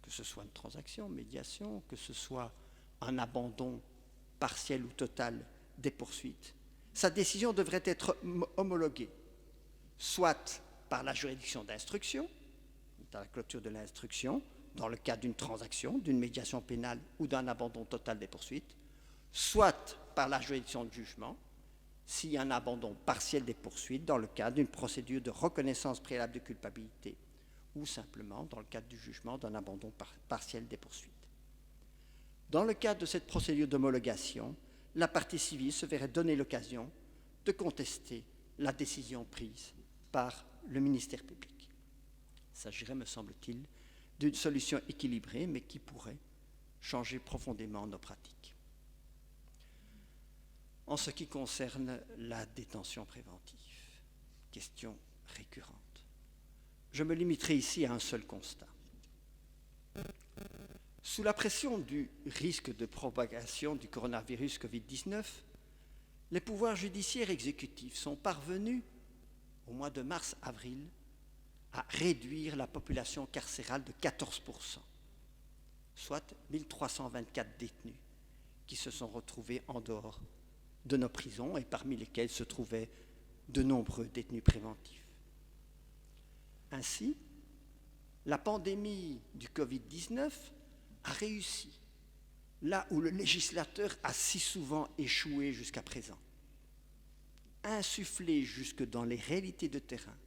que ce soit une transaction, médiation, que ce soit un abandon partiel ou total des poursuites, sa décision devrait être homologuée, soit par la juridiction d'instruction, à la clôture de l'instruction, dans le cadre d'une transaction, d'une médiation pénale ou d'un abandon total des poursuites, soit par la juridiction de jugement, s'il y a un abandon partiel des poursuites dans le cadre d'une procédure de reconnaissance préalable de culpabilité ou simplement dans le cadre du jugement d'un abandon partiel des poursuites. Dans le cadre de cette procédure d'homologation, la partie civile se verrait donner l'occasion de contester la décision prise par le ministère public. Il s'agirait, me semble-t-il, d'une solution équilibrée, mais qui pourrait changer profondément nos pratiques. En ce qui concerne la détention préventive, question récurrente, je me limiterai ici à un seul constat. Sous la pression du risque de propagation du coronavirus Covid-19, les pouvoirs judiciaires et exécutifs sont parvenus, au mois de mars-avril, à réduire la population carcérale de 14%, soit 1324 détenus qui se sont retrouvés en dehors de nos prisons et parmi lesquels se trouvaient de nombreux détenus préventifs. Ainsi, la pandémie du Covid-19 a réussi là où le législateur a si souvent échoué jusqu'à présent. Insuffler jusque dans les réalités de terrain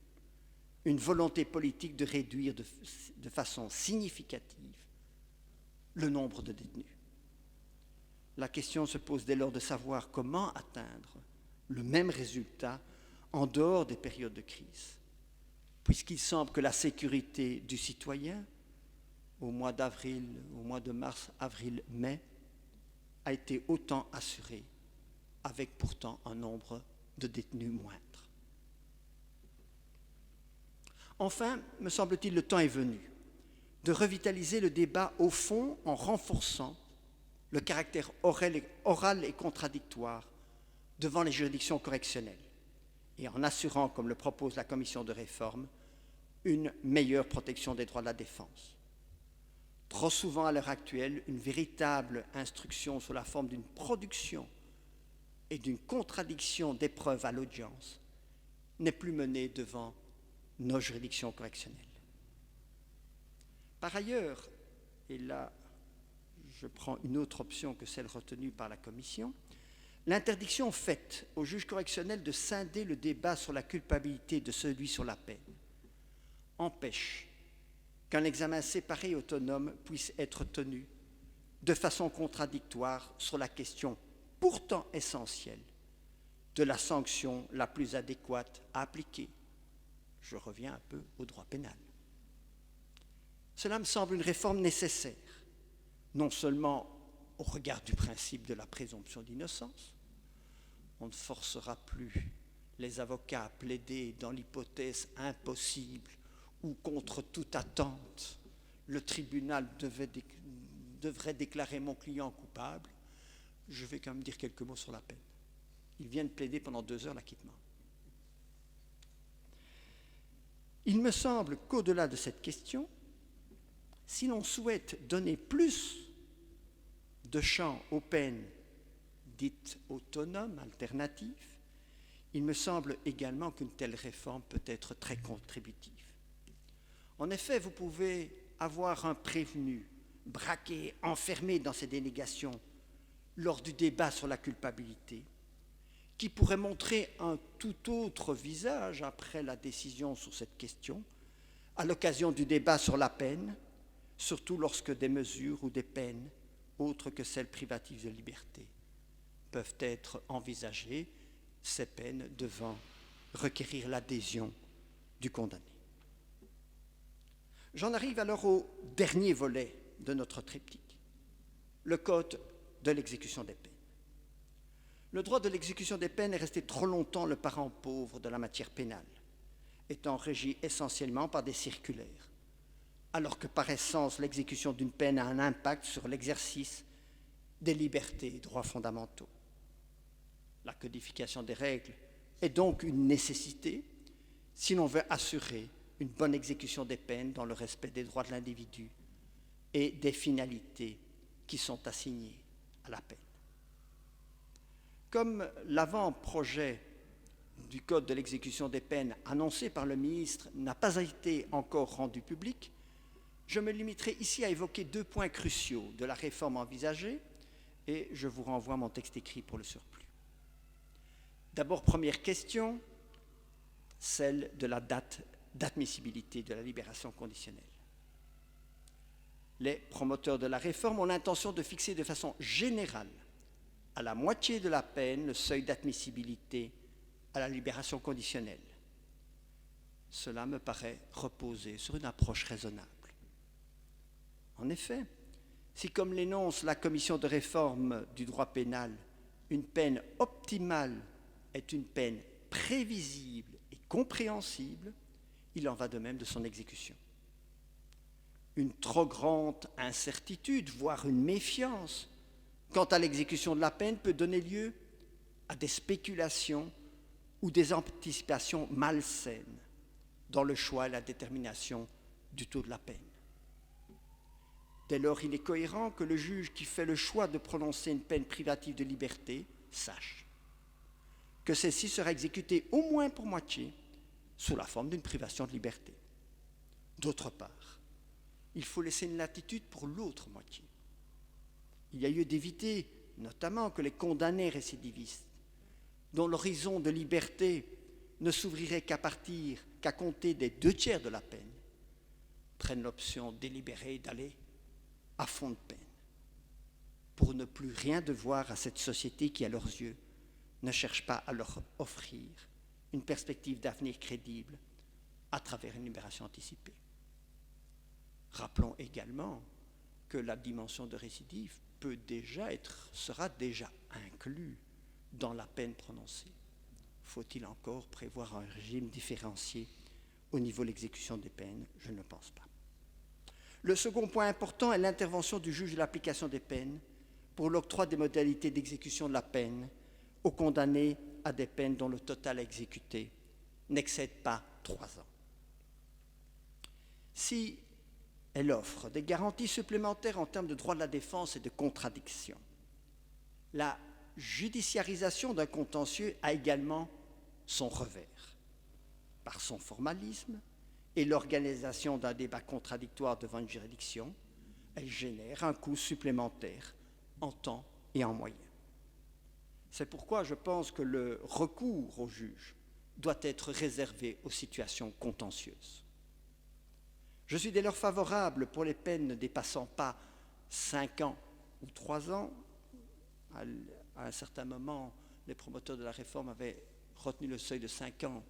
une volonté politique de réduire de façon significative le nombre de détenus. La question se pose dès lors de savoir comment atteindre le même résultat en dehors des périodes de crise, puisqu'il semble que la sécurité du citoyen, au mois d'avril, au mois de mars, avril, mai, a été autant assurée, avec pourtant un nombre de détenus moindre. Enfin, me semble-t-il, le temps est venu de revitaliser le débat au fond en renforçant le caractère oral et contradictoire devant les juridictions correctionnelles et en assurant, comme le propose la commission de réforme, une meilleure protection des droits de la défense. Trop souvent à l'heure actuelle, une véritable instruction sous la forme d'une production et d'une contradiction des preuves à l'audience n'est plus menée devant nos juridictions correctionnelles. Par ailleurs, et là je prends une autre option que celle retenue par la Commission, l'interdiction faite au juge correctionnel de scinder le débat sur la culpabilité de celui sur la peine empêche qu'un examen séparé et autonome puisse être tenu de façon contradictoire sur la question pourtant essentielle de la sanction la plus adéquate à appliquer. Je reviens un peu au droit pénal. Cela me semble une réforme nécessaire, non seulement au regard du principe de la présomption d'innocence, on ne forcera plus les avocats à plaider dans l'hypothèse impossible où, contre toute attente, le tribunal devrait déclarer mon client coupable. Je vais quand même dire quelques mots sur la peine. Il vient de plaider pendant 2 heures l'acquittement. Il me semble qu'au-delà de cette question, si l'on souhaite donner plus de champ aux peines dites autonomes, alternatives, il me semble également qu'une telle réforme peut être très contributive. En effet, vous pouvez avoir un prévenu braqué, enfermé dans ses dénégations lors du débat sur la culpabilité, qui pourrait montrer un tout autre visage après la décision sur cette question, à l'occasion du débat sur la peine, surtout lorsque des mesures ou des peines, autres que celles privatives de liberté, peuvent être envisagées, ces peines devant requérir l'adhésion du condamné. J'en arrive alors au dernier volet de notre triptyque, le code de l'exécution des peines. Le droit de l'exécution des peines est resté trop longtemps le parent pauvre de la matière pénale, étant régi essentiellement par des circulaires, alors que par essence l'exécution d'une peine a un impact sur l'exercice des libertés et droits fondamentaux. La codification des règles est donc une nécessité si l'on veut assurer une bonne exécution des peines dans le respect des droits de l'individu et des finalités qui sont assignées à la peine. Comme l'avant-projet du Code de l'exécution des peines annoncé par le ministre n'a pas été encore rendu public, je me limiterai ici à évoquer 2 points cruciaux de la réforme envisagée et je vous renvoie à mon texte écrit pour le surplus. D'abord, première question, celle de la date d'admissibilité de la libération conditionnelle. Les promoteurs de la réforme ont l'intention de fixer de façon générale à la moitié de la peine le seuil d'admissibilité à la libération conditionnelle. Cela me paraît reposer sur une approche raisonnable. En effet, si comme l'énonce la commission de réforme du droit pénal, une peine optimale est une peine prévisible et compréhensible, il en va de même de son exécution. Une trop grande incertitude, voire une méfiance, quant à l'exécution de la peine peut donner lieu à des spéculations ou des anticipations malsaines dans le choix et la détermination du taux de la peine. Dès lors, il est cohérent que le juge qui fait le choix de prononcer une peine privative de liberté sache que celle-ci sera exécutée au moins pour moitié sous la forme d'une privation de liberté. D'autre part, il faut laisser une latitude pour l'autre moitié. Il y a lieu d'éviter, notamment, que les condamnés récidivistes, dont l'horizon de liberté ne s'ouvrirait qu'à compter des 2/3 de la peine, prennent l'option délibérée d'aller à fond de peine, pour ne plus rien devoir à cette société qui, à leurs yeux, ne cherche pas à leur offrir une perspective d'avenir crédible à travers une libération anticipée. Rappelons également que la dimension de récidive sera déjà inclue dans la peine prononcée. Faut-il encore prévoir un régime différencié au niveau de l'exécution des peines? Je ne pense pas. Le second point important est l'intervention du juge de l'application des peines pour l'octroi des modalités d'exécution de la peine aux condamnés à des peines dont le total à exécuter n'excède pas 3 ans. Si elle offre des garanties supplémentaires en termes de droit de la défense et de contradiction, la judiciarisation d'un contentieux a également son revers. Par son formalisme et l'organisation d'un débat contradictoire devant une juridiction, elle génère un coût supplémentaire en temps et en moyens. C'est pourquoi je pense que le recours au juge doit être réservé aux situations contentieuses. Je suis dès lors favorable pour les peines ne dépassant pas 5 ans ou 3 ans. À un certain moment, les promoteurs de la réforme avaient retenu le seuil de 5 ans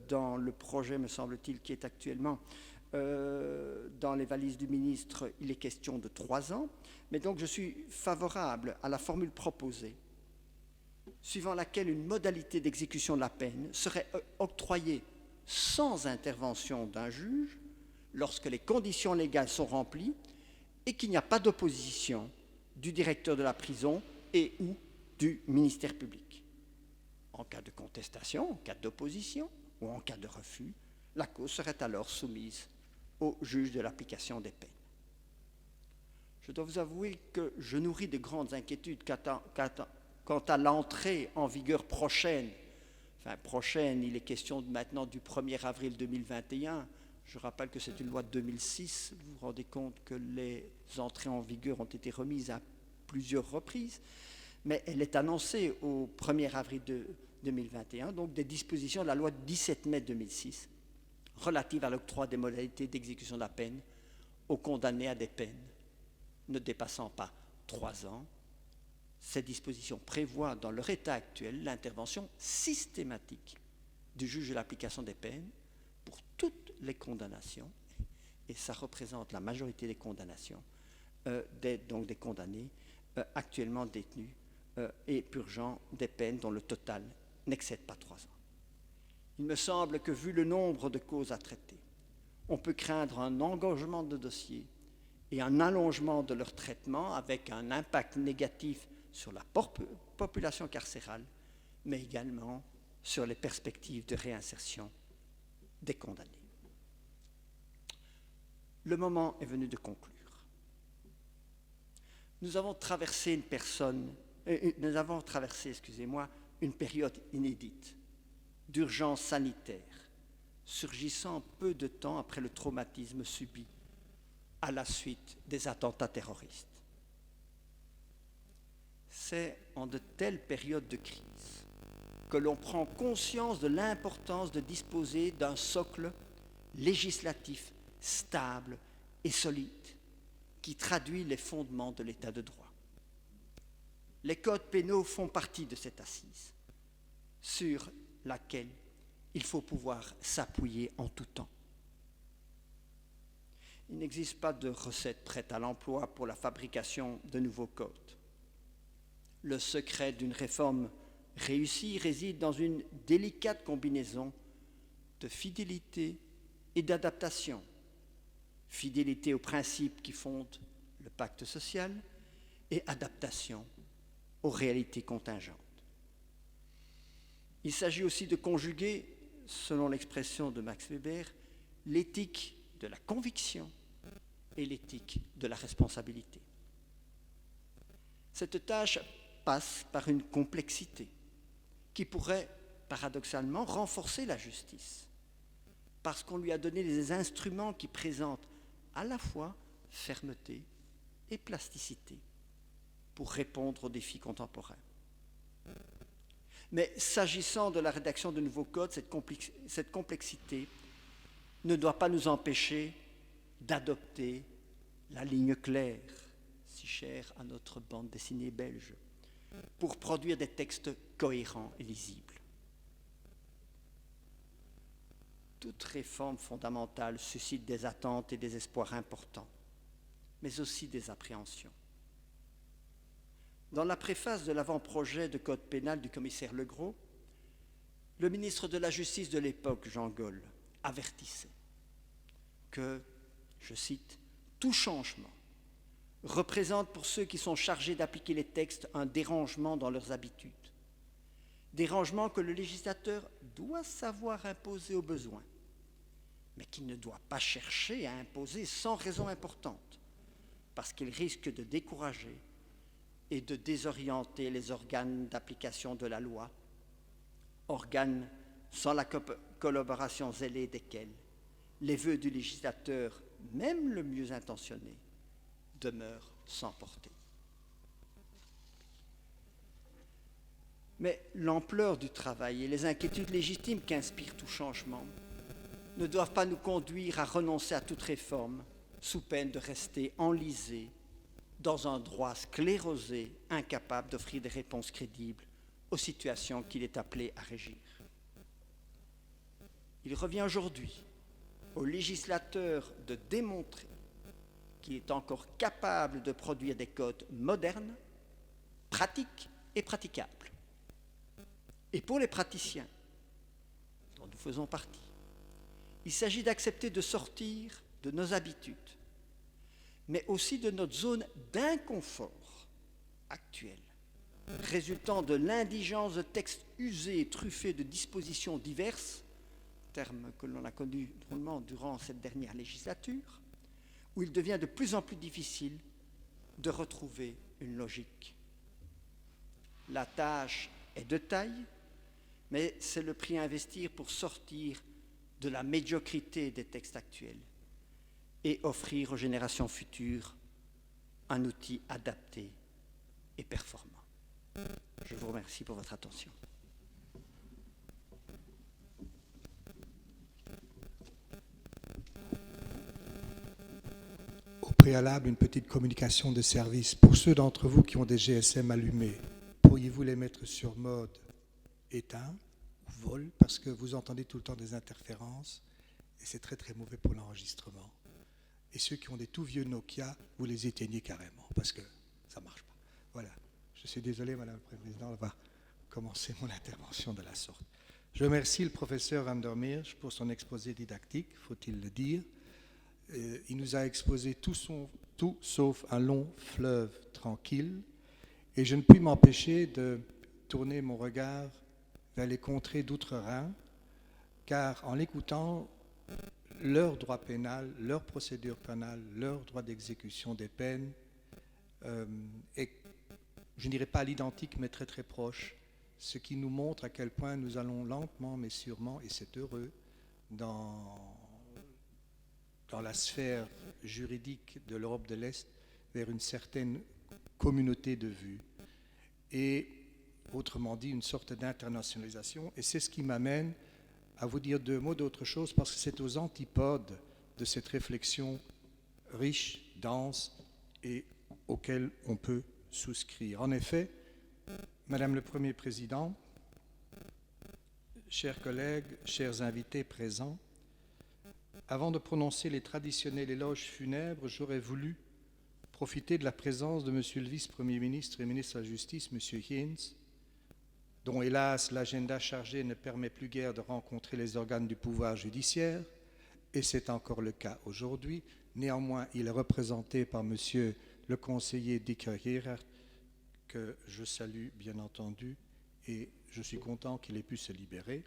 dans le projet, me semble-t-il, qui est actuellement dans les valises du ministre. Il est question de 3 ans. Mais donc je suis favorable à la formule proposée, suivant laquelle une modalité d'exécution de la peine serait octroyée sans intervention d'un juge lorsque les conditions légales sont remplies et qu'il n'y a pas d'opposition du directeur de la prison et ou du ministère public. En cas de contestation, en cas d'opposition ou en cas de refus, la cause serait alors soumise au juge de l'application des peines. Je dois vous avouer que je nourris de grandes inquiétudes quant à l'entrée en vigueur prochaine. Enfin, prochaine, il est question maintenant du 1er avril 2021. Je rappelle que c'est une loi de 2006. Vous vous rendez compte que les entrées en vigueur ont été remises à plusieurs reprises, mais elle est annoncée au 1er avril 2021, donc des dispositions de la loi du 17 mai 2006 relatives à l'octroi des modalités d'exécution de la peine aux condamnés à des peines ne dépassant pas 3 ans. Ces dispositions prévoient dans leur état actuel l'intervention systématique du juge de l'application des peines pour toutes les condamnations, et ça représente la majorité des condamnations, donc des condamnés actuellement détenus et purgeant des peines dont le total n'excède pas 3 ans. Il me semble que, vu le nombre de causes à traiter, on peut craindre un engorgement de dossiers et un allongement de leur traitement avec un impact négatif sur la population carcérale, mais également sur les perspectives de réinsertion des condamnés. Le moment est venu de conclure. Nous avons traversé une période inédite d'urgence sanitaire, surgissant peu de temps après le traumatisme subi à la suite des attentats terroristes. C'est en de telles périodes de crise que l'on prend conscience de l'importance de disposer d'un socle législatif stable et solide qui traduit les fondements de l'état de droit. Les codes pénaux font partie de cette assise sur laquelle il faut pouvoir s'appuyer en tout temps. Il n'existe pas de recette prête à l'emploi pour la fabrication de nouveaux codes. Le secret d'une réforme réussie réside dans une délicate combinaison de fidélité et d'adaptation. Fidélité aux principes qui fondent le pacte social et adaptation aux réalités contingentes. Il s'agit aussi de conjuguer, selon l'expression de Max Weber, l'éthique de la conviction et l'éthique de la responsabilité. Cette tâche passe par une complexité qui pourrait, paradoxalement, renforcer la justice, parce qu'on lui a donné des instruments qui présentent à la fois fermeté et plasticité pour répondre aux défis contemporains. Mais s'agissant de la rédaction de nouveaux codes, cette complexité ne doit pas nous empêcher d'adopter la ligne claire, si chère à notre bande dessinée belge, pour produire des textes cohérents et lisibles. Toute réforme fondamentale suscite des attentes et des espoirs importants, mais aussi des appréhensions. Dans la préface de l'avant-projet de code pénal du commissaire Legros, le ministre de la Justice de l'époque, Jean Goll, avertissait que, je cite, « tout changement représente pour ceux qui sont chargés d'appliquer les textes un dérangement dans leurs habitudes, dérangement que le législateur doit savoir imposer au besoin, mais qu'il ne doit pas chercher à imposer sans raison importante, parce qu'il risque de décourager et de désorienter les organes d'application de la loi, organes sans la collaboration zélée desquels les vœux du législateur, même le mieux intentionné, demeurent sans portée. Mais l'ampleur du travail et les inquiétudes légitimes qu'inspire tout changement ne doivent pas nous conduire à renoncer à toute réforme sous peine de rester enlisés dans un droit sclérosé, incapable d'offrir des réponses crédibles aux situations qu'il est appelé à régir. Il revient aujourd'hui au législateur de démontrer qu'il est encore capable de produire des codes modernes, pratiques et praticables. Et pour les praticiens, dont nous faisons partie, il s'agit d'accepter de sortir de nos habitudes, mais aussi de notre zone d'inconfort actuelle, résultant de l'indigence de textes usés et truffés de dispositions diverses, terme que l'on a connu drôlement durant cette dernière législature, où il devient de plus en plus difficile de retrouver une logique. La tâche est de taille, mais c'est le prix à investir pour sortir de la médiocrité des textes actuels et offrir aux générations futures un outil adapté et performant. Je vous remercie pour votre attention. préalable, une petite communication de service. Pour ceux d'entre vous qui ont des GSM allumés, pourriez-vous les mettre sur mode éteint ou vol, parce que vous entendez tout le temps des interférences et c'est très très mauvais pour l'enregistrement. Et ceux qui ont des tout vieux Nokia, vous les éteignez carrément, parce que ça ne marche pas. Voilà. Je suis désolé, Madame la Présidente, d'avoir commencé mon intervention de la sorte. Je remercie le professeur Van der Meersch pour son exposé didactique, faut-il le dire. Il nous a exposé tout sauf un long fleuve tranquille, et je ne puis m'empêcher de tourner mon regard vers les contrées d'outre-Rhin, car en l'écoutant, leur droit pénal, leur procédure pénale, leur droit d'exécution des peines est, je ne dirais pas à l'identique, mais très très proche, ce qui nous montre à quel point nous allons lentement mais sûrement, et c'est heureux, dans la sphère juridique de l'Europe de l'Est, vers une certaine communauté de vues. Et autrement dit, une sorte d'internationalisation. Et c'est ce qui m'amène à vous dire deux mots d'autre chose, parce que c'est aux antipodes de cette réflexion riche, dense et auquel on peut souscrire. En effet, Madame le Premier Président, chers collègues, chers invités présents, avant de prononcer les traditionnels éloges funèbres, j'aurais voulu profiter de la présence de Monsieur le Vice-Premier ministre et ministre de la Justice, Monsieur Hiens, dont hélas l'agenda chargé ne permet plus guère de rencontrer les organes du pouvoir judiciaire, et c'est encore le cas aujourd'hui. Néanmoins, il est représenté par Monsieur le conseiller Dick Gerhardt, que je salue bien entendu, et je suis content qu'il ait pu se libérer.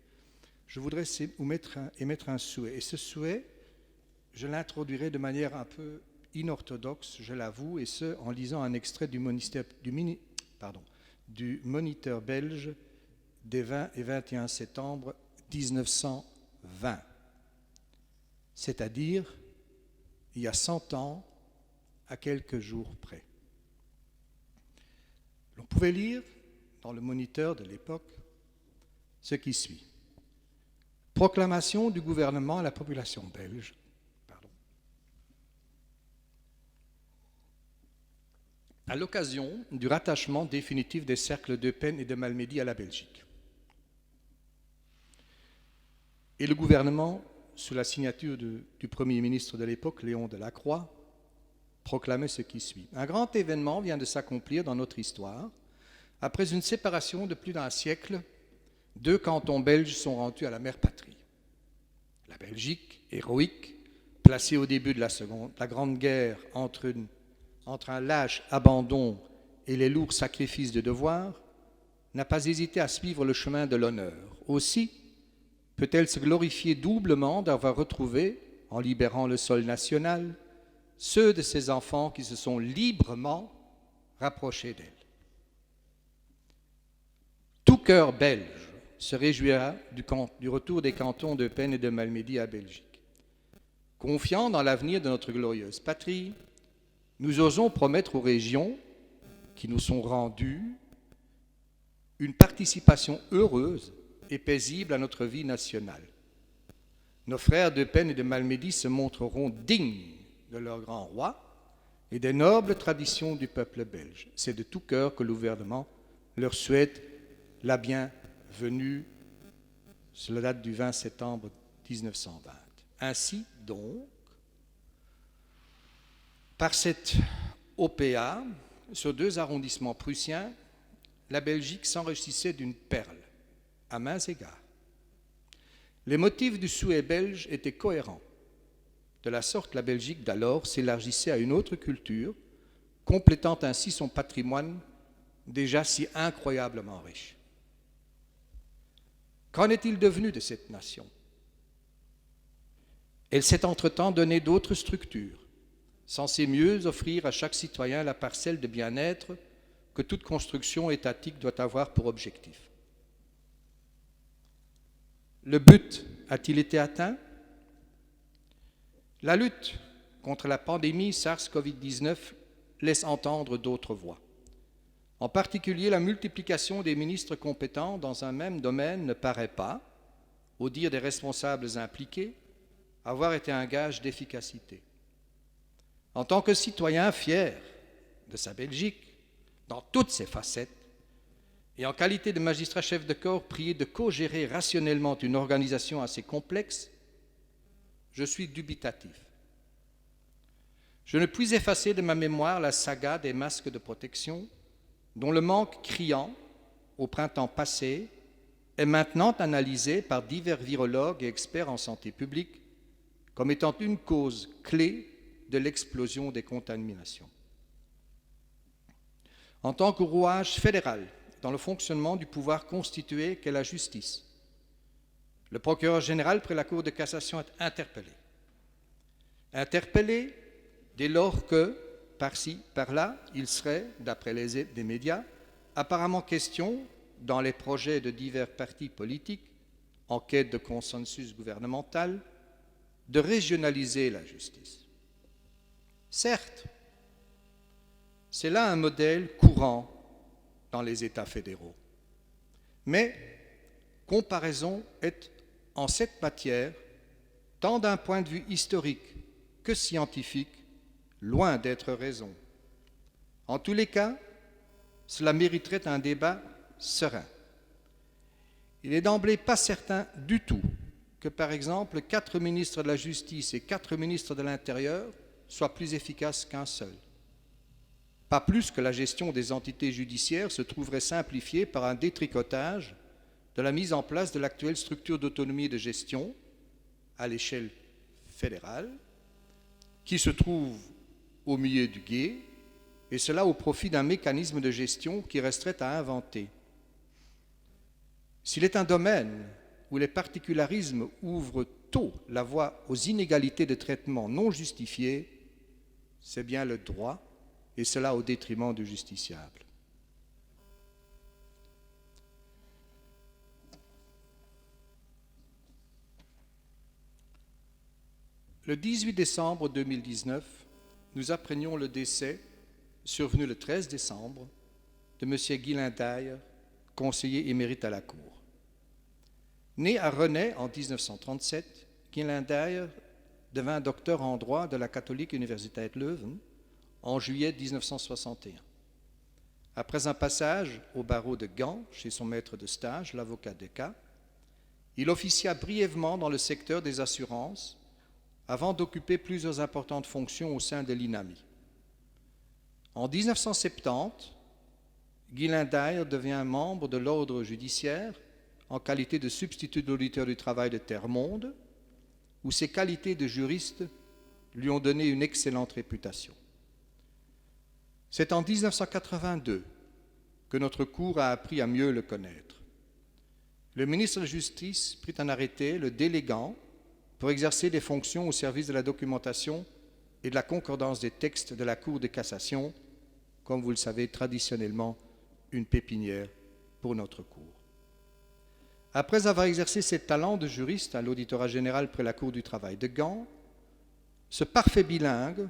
Je voudrais émettre un souhait, et ce souhait, je l'introduirai de manière un peu inorthodoxe, je l'avoue, et ce, en lisant un extrait du Moniteur belge des 20 et 21 septembre 1920, c'est-à-dire il y a 100 ans, à quelques jours près. On pouvait lire dans le Moniteur de l'époque ce qui suit. Proclamation du gouvernement à la population belge. À l'occasion du rattachement définitif des cercles d'Eupen et de Malmedy à la Belgique. Et le gouvernement, sous la signature du Premier ministre de l'époque, Léon Delacroix, proclamait ce qui suit. Un grand événement vient de s'accomplir dans notre histoire. Après une séparation de plus d'un siècle, 2 cantons belges sont rendus à la mère patrie. La Belgique, héroïque, placée au début de la Grande Guerre entre un lâche abandon et les lourds sacrifices de devoir, n'a pas hésité à suivre le chemin de l'honneur. Aussi peut-elle se glorifier doublement d'avoir retrouvé, en libérant le sol national, ceux de ses enfants qui se sont librement rapprochés d'elle. Tout cœur belge se réjouira du retour des cantons d'Eupen et de Malmedy à Belgique. Confiant dans l'avenir de notre glorieuse patrie, nous osons promettre aux régions qui nous sont rendues une participation heureuse et paisible à notre vie nationale. Nos frères d'Eupen et de Malmedy se montreront dignes de leur grand roi et des nobles traditions du peuple belge. C'est de tout cœur que le gouvernement leur souhaite la bienvenue. Cela date du 20 septembre 1920. Ainsi donc, par cette OPA, sur 2 arrondissements prussiens, la Belgique s'enrichissait d'une perle, à mains égards. Les motifs du souhait belge étaient cohérents. De la sorte, la Belgique d'alors s'élargissait à une autre culture, complétant ainsi son patrimoine déjà si incroyablement riche. Qu'en est-il devenu de cette nation? Elle s'est entre-temps donné d'autres structures, censées mieux offrir à chaque citoyen la parcelle de bien-être que toute construction étatique doit avoir pour objectif. Le but a-t-il été atteint? La lutte contre la pandémie SARS-CoV-19 laisse entendre d'autres voix. En particulier, la multiplication des ministres compétents dans un même domaine ne paraît pas, au dire des responsables impliqués, avoir été un gage d'efficacité. En tant que citoyen fier de sa Belgique, dans toutes ses facettes, et en qualité de magistrat chef de corps prié de co-gérer rationnellement une organisation assez complexe, je suis dubitatif. Je ne puis effacer de ma mémoire la saga des masques de protection, dont le manque criant, au printemps passé, est maintenant analysé par divers virologues et experts en santé publique comme étant une cause clé de l'explosion des contaminations. En tant que rouage fédéral dans le fonctionnement du pouvoir constitué qu'est la justice, le procureur général près la Cour de cassation est interpellé. Interpellé dès lors que, par-ci, par-là, il serait, d'après des médias, apparemment question, dans les projets de divers partis politiques, en quête de consensus gouvernemental, de régionaliser la justice. Certes, c'est là un modèle courant dans les États fédéraux. Mais comparaison est, en cette matière, tant d'un point de vue historique que scientifique, loin d'être raison. En tous les cas, cela mériterait un débat serein. Il n'est d'emblée pas certain du tout que, par exemple, 4 ministres de la Justice et 4 ministres de l'Intérieur soient plus efficaces qu'un seul. Pas plus que la gestion des entités judiciaires se trouverait simplifiée par un détricotage de la mise en place de l'actuelle structure d'autonomie de gestion à l'échelle fédérale, qui se trouve au milieu du gué, et cela au profit d'un mécanisme de gestion qui resterait à inventer. S'il est un domaine où les particularismes ouvrent tôt la voie aux inégalités de traitement non justifiées, c'est bien le droit, et cela au détriment du justiciable. Le 18 décembre 2019, nous apprenions le décès, survenu le 13 décembre, de M. Guylain Dayer, conseiller émérite à la Cour. Né à Rennes en 1937, Guylain Dayer devint docteur en droit de la Catholique Universiteit Leuven en juillet 1961. Après un passage au barreau de Gand, chez son maître de stage, l'avocat Decca, il officia brièvement dans le secteur des assurances avant d'occuper plusieurs importantes fonctions au sein de l'INAMI. En 1970, Guylain Dayer devient membre de l'ordre judiciaire en qualité de substitut de l'auditeur du travail de Termonde, où ses qualités de juriste lui ont donné une excellente réputation. C'est en 1982 que notre Cour a appris à mieux le connaître. Le ministre de la Justice prit un arrêté le déléguant pour exercer des fonctions au service de la documentation et de la concordance des textes de la Cour de cassation, comme vous le savez, traditionnellement une pépinière pour notre Cour. Après avoir exercé ses talents de juriste à l'auditorat général près la Cour du travail de Gand, ce parfait bilingue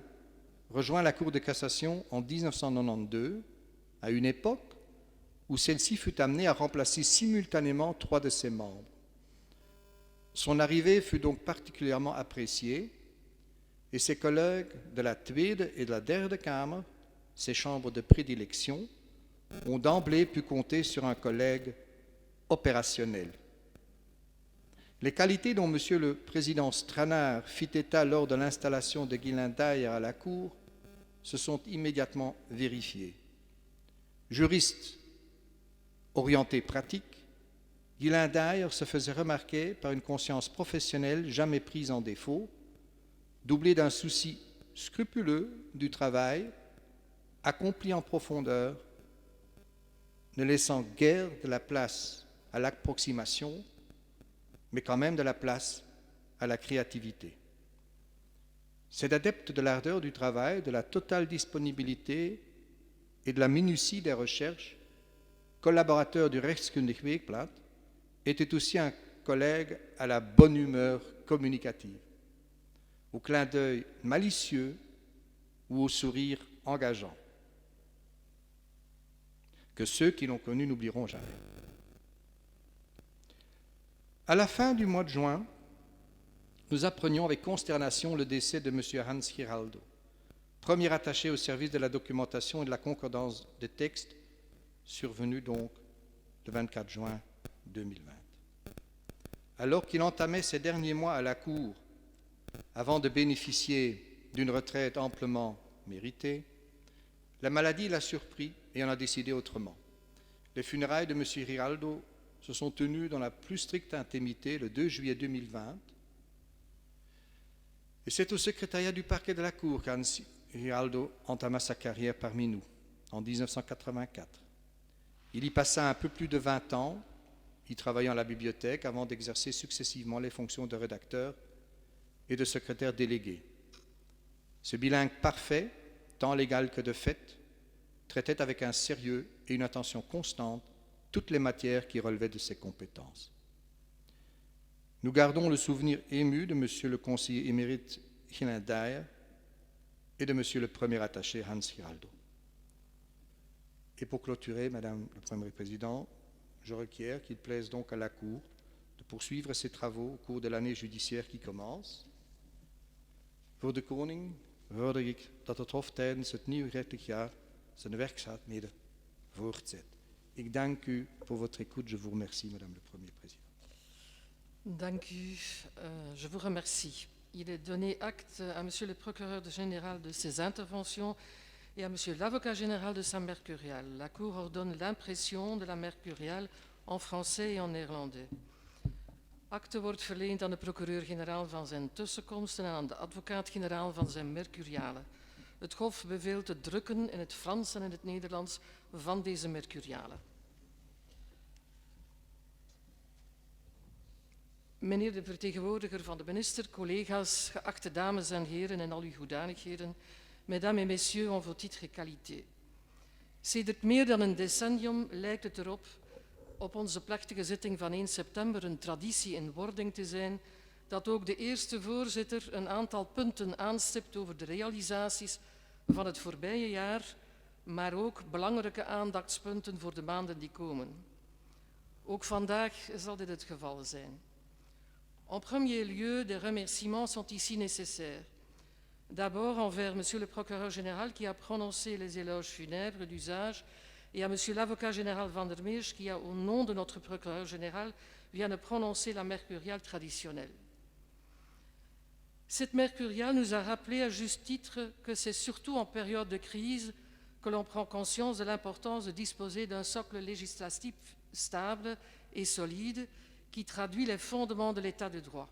rejoint la Cour de cassation en 1992, à une époque où celle-ci fut amenée à remplacer simultanément 3 de ses membres. Son arrivée fut donc particulièrement appréciée et ses collègues de la Tweede et de la Derde Kamer, ses chambres de prédilection, ont d'emblée pu compter sur un collègue opérationnel. Les qualités dont M. le Président Stranard fit état lors de l'installation de Guylain Dayer à la Cour se sont immédiatement vérifiées. Juriste orienté pratique, Guylain Dayer se faisait remarquer par une conscience professionnelle jamais prise en défaut, doublée d'un souci scrupuleux du travail, accompli en profondeur, ne laissant guère de la place à l'approximation, mais quand même de la place à la créativité. C'est adepte de l'ardeur du travail, de la totale disponibilité et de la minutie des recherches, collaborateur du Rechtskundig Weekblad, était aussi un collègue à la bonne humeur communicative, au clin d'œil malicieux ou au sourire engageant, que ceux qui l'ont connu n'oublieront jamais. À la fin du mois de juin, nous apprenions avec consternation le décès de M. Hans Giraldo, premier attaché au service de la documentation et de la concordance des textes, survenu donc le 24 juin 2020. Alors qu'il entamait ses derniers mois à la Cour, avant de bénéficier d'une retraite amplement méritée, la maladie l'a surpris et en a décidé autrement. Les funérailles de M. Giraldo se sont tenues dans la plus stricte intimité le 2 juillet 2020. Et c'est au secrétariat du parquet de la Cour qu'Hans Giraldo entama sa carrière parmi nous, en 1984. Il y passa un peu plus de 20 ans, y travaillant à la bibliothèque avant d'exercer successivement les fonctions de rédacteur et de secrétaire délégué. Ce bilingue parfait, tant légal que de fait, traitait avec un sérieux et une attention constante toutes les matières qui relevaient de ses compétences. Nous gardons le souvenir ému de M. le conseiller émérite Ghislain Dyer et de M. le premier attaché Hans Giraldo. Et pour clôturer, Madame le Premier Président, je requiers qu'il plaise donc à la Cour de poursuivre ses travaux au cours de l'année judiciaire qui commence. Voor de koning wilde ik dat het Hof tijdens het nieuwrechtelijk jaar zijn werkzaamheden voortzet. Ik dank u voor votre écoute. Je vous remercie, Madame le Premier Président. Dank u. Je vous remercie. Il est donné acte à Monsieur le procureur général de ses interventions et à Monsieur l'avocat général de sa mercuriale. La Cour ordonne l'impression de la mercuriale en français et en néerlandais. Akte wordt verleend aan de procureur-generaal van zijn tussenkomsten en aan de advocaat-generaal van zijn mercuriale. Het Hof beveelt het drukken in het Frans en in het Nederlands van deze mercuriale. Meneer de vertegenwoordiger van de minister, collega's, geachte dames en heren en al uw hoedanigheden, mesdames et messieurs en vos titres et qualités. Sedert meer dan een decennium lijkt het erop op onze plechtige zitting van 1 september een traditie in wording te zijn dat ook de eerste voorzitter een aantal punten aanstipt over de realisaties van het voorbije jaar, maar ook belangrijke aandachtspunten voor de maanden die komen. Ook vandaag zal dit het geval zijn. En premier lieu, des remerciements sont ici nécessaires. D'abord envers Monsieur le procureur général qui a prononcé les éloges funèbres d'usage et à Monsieur l'avocat général Van der Meers qui a, au nom de notre procureur général, vient de prononcer la mercuriale traditionnelle. Cette mercuriale nous a rappelé à juste titre que c'est surtout en période de crise que l'on prend conscience de l'importance de disposer d'un socle législatif stable et solide qui traduit les fondements de l'état de droit.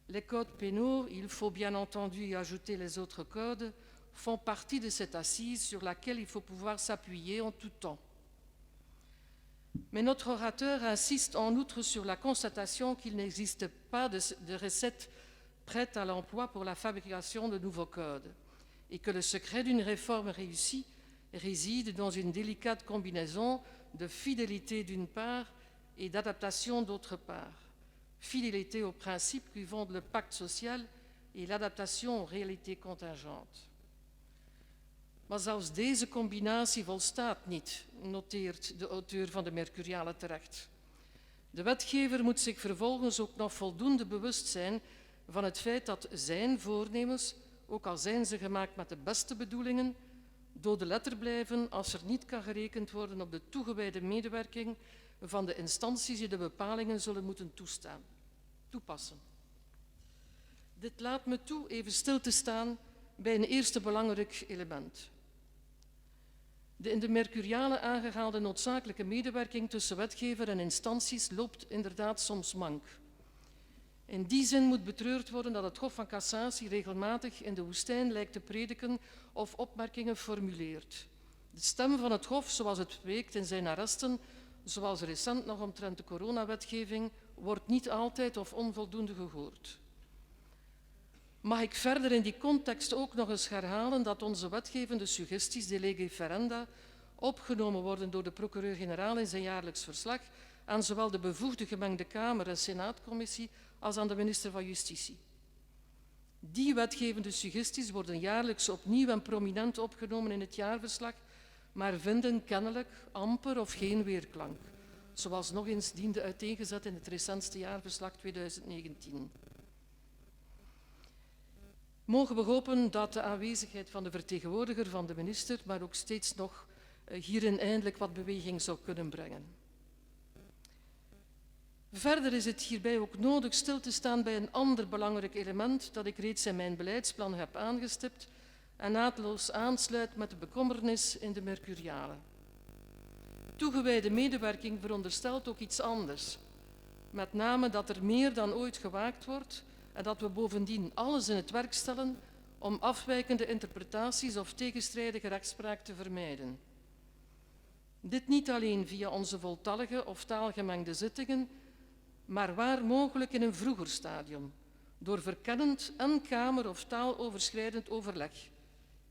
Les codes pénaux, il faut bien entendu y ajouter les autres codes, font partie de cette assise sur laquelle il faut pouvoir s'appuyer en tout temps. Mais notre orateur insiste en outre sur la constatation qu'il n'existe pas de recette prête à l'emploi pour la fabrication de nouveaux codes et que le secret d'une réforme réussie réside dans une délicate combinaison de fidélité d'une part et d'adaptation d'autre part. Fidélité aux principes qui fondent le pacte social et l'adaptation aux réalités contingentes. Maar zelfs deze combinatie volstaat niet, noteert de auteur van de Mercuriale terecht. De wetgever moet zich vervolgens ook nog voldoende bewust zijn van het feit dat zijn voornemens, ook al zijn ze gemaakt met de beste bedoelingen, dode letter blijven als er niet kan gerekend worden op de toegewijde medewerking van de instanties die de bepalingen zullen moeten toepassen. Dit laat me toe even stil te staan bij een eerste belangrijk element. De in de Mercuriale aangehaalde noodzakelijke medewerking tussen wetgever en instanties loopt inderdaad soms mank. In die zin moet betreurd worden dat het Hof van Cassatie regelmatig in de woestijn lijkt te prediken of opmerkingen formuleert. De stem van het Hof, zoals het weekt in zijn arresten, zoals recent nog omtrent de coronawetgeving, wordt niet altijd of onvoldoende gehoord. Mag ik verder in die context ook nog eens herhalen dat onze wetgevende suggesties, de lege ferenda, opgenomen worden door de procureur-generaal in zijn jaarlijks verslag aan zowel de bevoegde gemengde Kamer- en Senaatcommissie als aan de minister van Justitie. Die wetgevende suggesties worden jaarlijks opnieuw en prominent opgenomen in het jaarverslag, maar vinden kennelijk amper of geen weerklank, zoals nog eens diende uiteengezet in het recentste jaarverslag 2019. mogen we hopen dat de aanwezigheid van de vertegenwoordiger van de minister, maar ook steeds nog hierin eindelijk wat beweging zou kunnen brengen. Verder is het hierbij ook nodig stil te staan bij een ander belangrijk element dat ik reeds in mijn beleidsplan heb aangestipt en naadloos aansluit met de bekommernis in de Mercuriale. Toegewijde medewerking veronderstelt ook iets anders. Met name dat er meer dan ooit gewaakt wordt en dat we bovendien alles in het werk stellen om afwijkende interpretaties of tegenstrijdige rechtspraak te vermijden. Dit niet alleen via onze voltallige of taalgemengde zittingen, maar waar mogelijk in een vroeger stadium, door verkennend en kamer- of taaloverschrijdend overleg.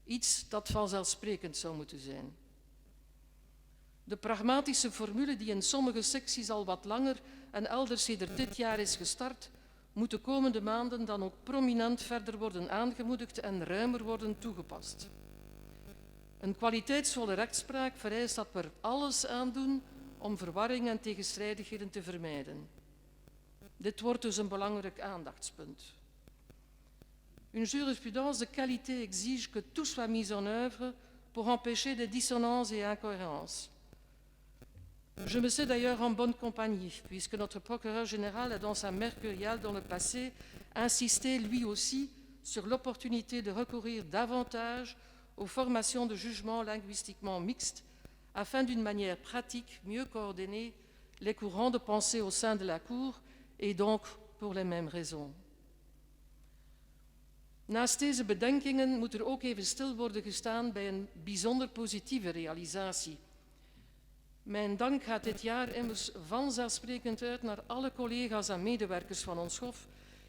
Iets dat vanzelfsprekend zou moeten zijn. De pragmatische formule die in sommige secties al wat langer en elders sedert dit jaar is gestart, moet de komende maanden dan ook prominent verder worden aangemoedigd en ruimer worden toegepast. Een kwaliteitsvolle rechtspraak vereist dat we er alles aan doen om verwarring en tegenstrijdigheden te vermijden. Dit wordt dus een belangrijk aandachtspunt. Une jurisprudence de qualité exige que tout soit mis en œuvre pour empêcher des dissonances et incohérences. Je me sais d'ailleurs en bonne compagnie, puisque notre procureur général a dans sa mercuriale dans le passé insisté lui aussi sur l'opportunité de recourir davantage aux formations de jugement linguistiquement mixtes afin d'une manière pratique mieux coordonner les courants de pensée au sein de la Cour et donc pour les mêmes raisons. Naast deze bedenkingen moet er ook even stil worden gestaan bij een bijzonder positieve realisatie. Mijn dank gaat dit jaar immers vanzelfsprekend uit naar alle collega's en medewerkers van ons Hof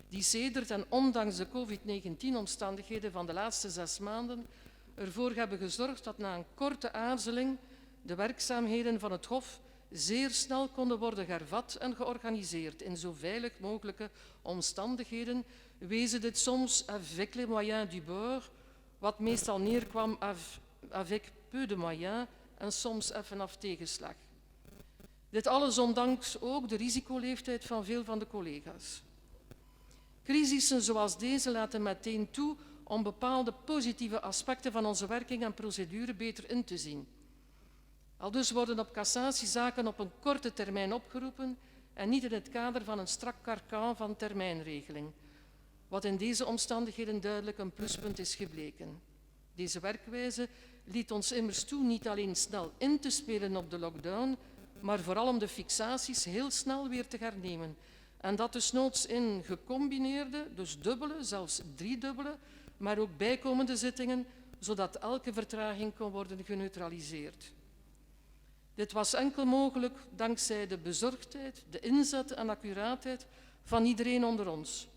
die sedert en ondanks de COVID-19-omstandigheden van de laatste 6 maanden ervoor hebben gezorgd dat na een korte aarzeling de werkzaamheden van het Hof zeer snel konden worden hervat en georganiseerd in zo veilig mogelijke omstandigheden, wezen dit soms avec les moyens du bord, wat meestal neerkwam avec peu de moyens en soms even af tegenslag. Dit alles ondanks ook de risicoleeftijd van veel van de collega's. Crisissen zoals deze laten meteen toe om bepaalde positieve aspecten van onze werking en procedure beter in te zien. Aldus worden op cassatiezaken op een korte termijn opgeroepen en niet in het kader van een strak carcan van termijnregeling, wat in deze omstandigheden duidelijk een pluspunt is gebleken. Deze werkwijze liet ons immers toe niet alleen snel in te spelen op de lockdown, maar vooral om de fixaties heel snel weer te hernemen. En dat desnoods in gecombineerde, dus dubbele, zelfs driedubbele, maar ook bijkomende zittingen, zodat elke vertraging kon worden geneutraliseerd. Dit was enkel mogelijk dankzij de bezorgdheid, de inzet en accuraatheid van iedereen onder ons,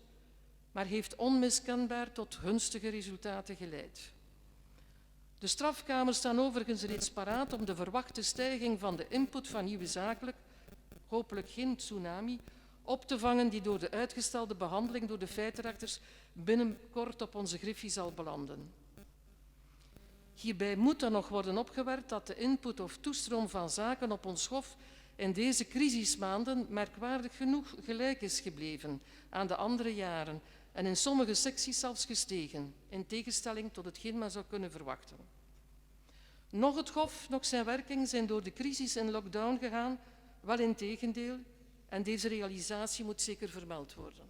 maar heeft onmiskenbaar tot gunstige resultaten geleid. De strafkamers staan overigens reeds paraat om de verwachte stijging van de input van nieuwe zakelijk, hopelijk geen tsunami, op te vangen die door de uitgestelde behandeling door de feitenrechters binnenkort op onze griffie zal belanden. Hierbij moet dan nog worden opgewerkt dat de input of toestroom van zaken op ons Hof in deze crisismaanden merkwaardig genoeg gelijk is gebleven aan de andere jaren en in sommige secties zelfs gestegen, in tegenstelling tot hetgeen men zou kunnen verwachten. Nog het Hof, nog zijn werking zijn door de crisis in lockdown gegaan, wel in tegendeel, en deze realisatie moet zeker vermeld worden.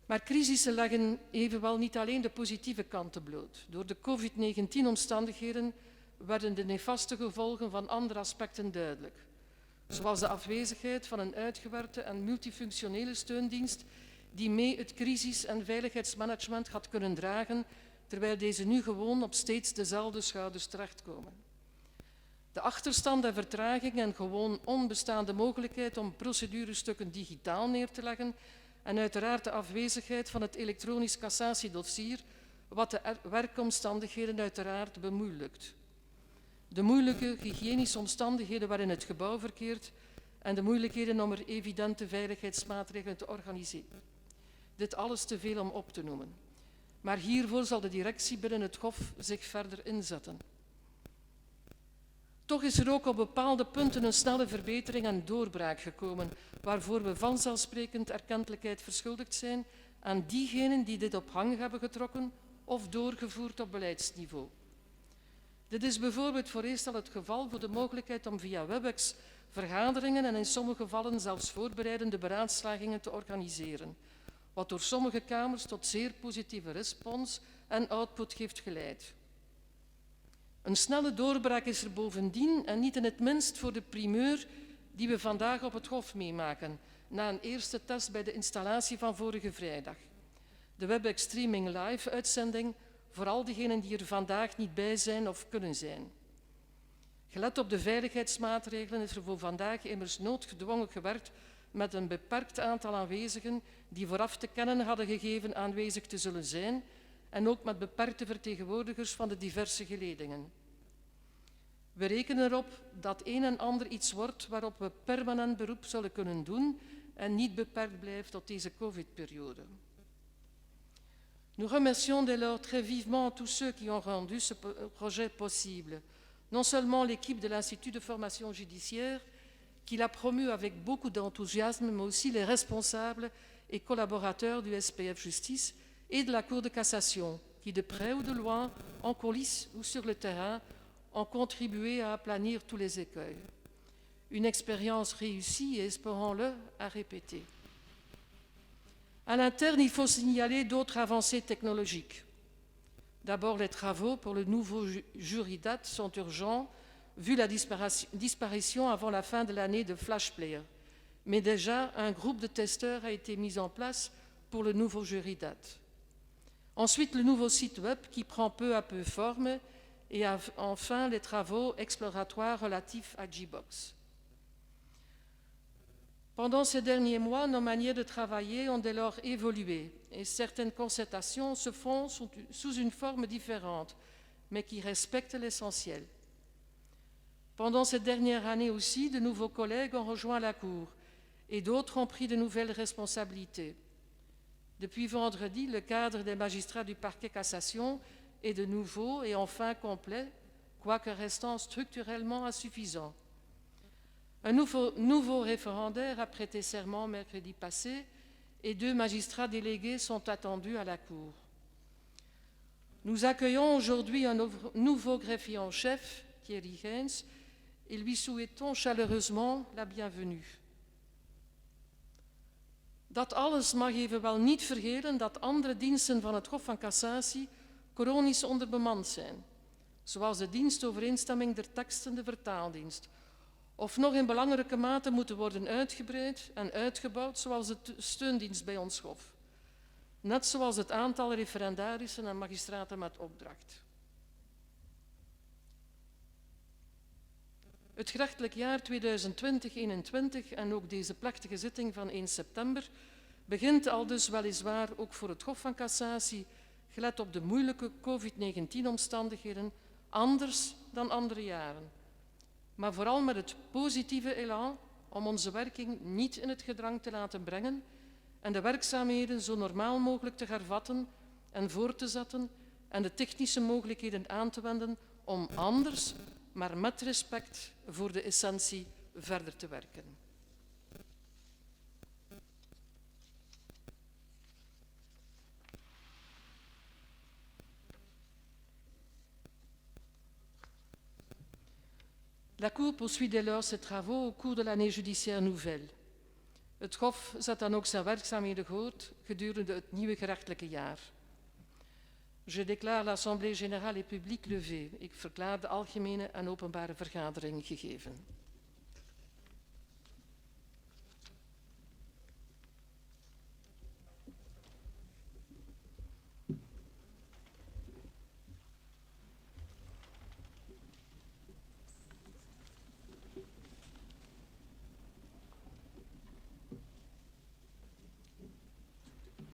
Maar crisissen leggen evenwel niet alleen de positieve kanten bloot. Door de COVID-19-omstandigheden werden de nefaste gevolgen van andere aspecten duidelijk, zoals de afwezigheid van een uitgewerkte en multifunctionele steundienst die mee het crisis- en veiligheidsmanagement had kunnen dragen, terwijl deze nu gewoon op steeds dezelfde schouders terechtkomen. De achterstand en vertraging en gewoon onbestaande mogelijkheid om procedurestukken digitaal neer te leggen en uiteraard de afwezigheid van het elektronisch cassatiedossier, wat de werkomstandigheden uiteraard bemoeilijkt. De moeilijke hygiënische omstandigheden waarin het gebouw verkeert en de moeilijkheden om er evidente veiligheidsmaatregelen te organiseren. Dit alles te veel om op te noemen. Maar hiervoor zal de directie binnen het Hof zich verder inzetten. Toch is er ook op bepaalde punten een snelle verbetering en doorbraak gekomen, waarvoor we vanzelfsprekend erkentelijkheid verschuldigd zijn aan diegenen die dit op gang hebben getrokken of doorgevoerd op beleidsniveau. Dit is bijvoorbeeld voor eerst al het geval voor de mogelijkheid om via WebEx vergaderingen en in sommige gevallen zelfs voorbereidende beraadslagingen te organiseren, wat door sommige kamers tot zeer positieve respons en output heeft geleid. Een snelle doorbraak is er bovendien en niet in het minst voor de primeur die we vandaag op het Hof meemaken, na een eerste test bij de installatie van vorige vrijdag. De WebEx Streaming Live-uitzending voor al diegenen die er vandaag niet bij zijn of kunnen zijn. Gelet op de veiligheidsmaatregelen is er voor vandaag immers noodgedwongen gewerkt met een beperkt aantal aanwezigen die vooraf te kennen hadden gegeven aanwezig te zullen zijn en ook met beperkte vertegenwoordigers van de diverse geledingen. We rekenen erop dat een en ander iets wordt waarop we permanent beroep zullen kunnen doen en niet beperkt blijft tot deze COVID-periode. Nous remercions dès lors très vivement tous ceux qui ont rendu ce projet possible, non seulement l'équipe de l'Institut de formation judiciaire, qui l'a promu avec beaucoup d'enthousiasme, mais aussi les responsables et collaborateurs du SPF Justice et de la Cour de cassation, qui de près ou de loin, en coulisses ou sur le terrain, ont contribué à aplanir tous les écueils. Une expérience réussie et, espérons-le, à répéter. À l'interne, il faut signaler d'autres avancées technologiques. D'abord, les travaux pour le nouveau Juridat sont urgents, vu la disparition avant la fin de l'année de Flash Player. Mais déjà, un groupe de testeurs a été mis en place pour le nouveau Juridat. Ensuite, le nouveau site web qui prend peu à peu forme et enfin les travaux exploratoires relatifs à Gbox. Pendant ces derniers mois, nos manières de travailler ont dès lors évolué et certaines concertations se font sous une forme différente, mais qui respectent l'essentiel. Pendant cette dernière année aussi, de nouveaux collègues ont rejoint la Cour et d'autres ont pris de nouvelles responsabilités. Depuis vendredi, le cadre des magistrats du parquet cassation est de nouveau et enfin complet, quoique restant structurellement insuffisant. Un nouveau référendaire a prêté serment mercredi passé et 2 magistrats délégués sont attendus à la Cour. Nous accueillons aujourd'hui un nouveau greffier en chef, Thierry Heinz, et lui souhaitons chaleureusement la bienvenue. Dat alles mag evenwel niet vergelen dat andere diensten van het Hof van Cassatie chronisch onderbemand zijn, zoals de dienst overeenstemming der teksten, de vertaaldienst, of nog in belangrijke mate moeten worden uitgebreid en uitgebouwd, zoals de steundienst bij ons Hof, net zoals het aantal referendarissen en magistraten met opdracht. Het gerechtelijk jaar 2020-21 en ook deze plechtige zitting van 1 september begint aldus weliswaar ook voor het Hof van Cassatie, gelet op de moeilijke COVID-19-omstandigheden, anders dan andere jaren. Maar vooral met het positieve elan om onze werking niet in het gedrang te laten brengen en de werkzaamheden zo normaal mogelijk te hervatten en voor te zetten en de technische mogelijkheden aan te wenden om anders, maar met respect voor de essentie verder te werken. La Cour poursuit dès lors ses travaux au cours de l'année judiciaire nouvelle. Het Hof zet dan ook zijn werkzaamheden voort gedurende het nieuwe gerechtelijke jaar. Je déclare l'Assemblée générale et publique levée. Ik verklaar de algemene en openbare vergadering gegeven.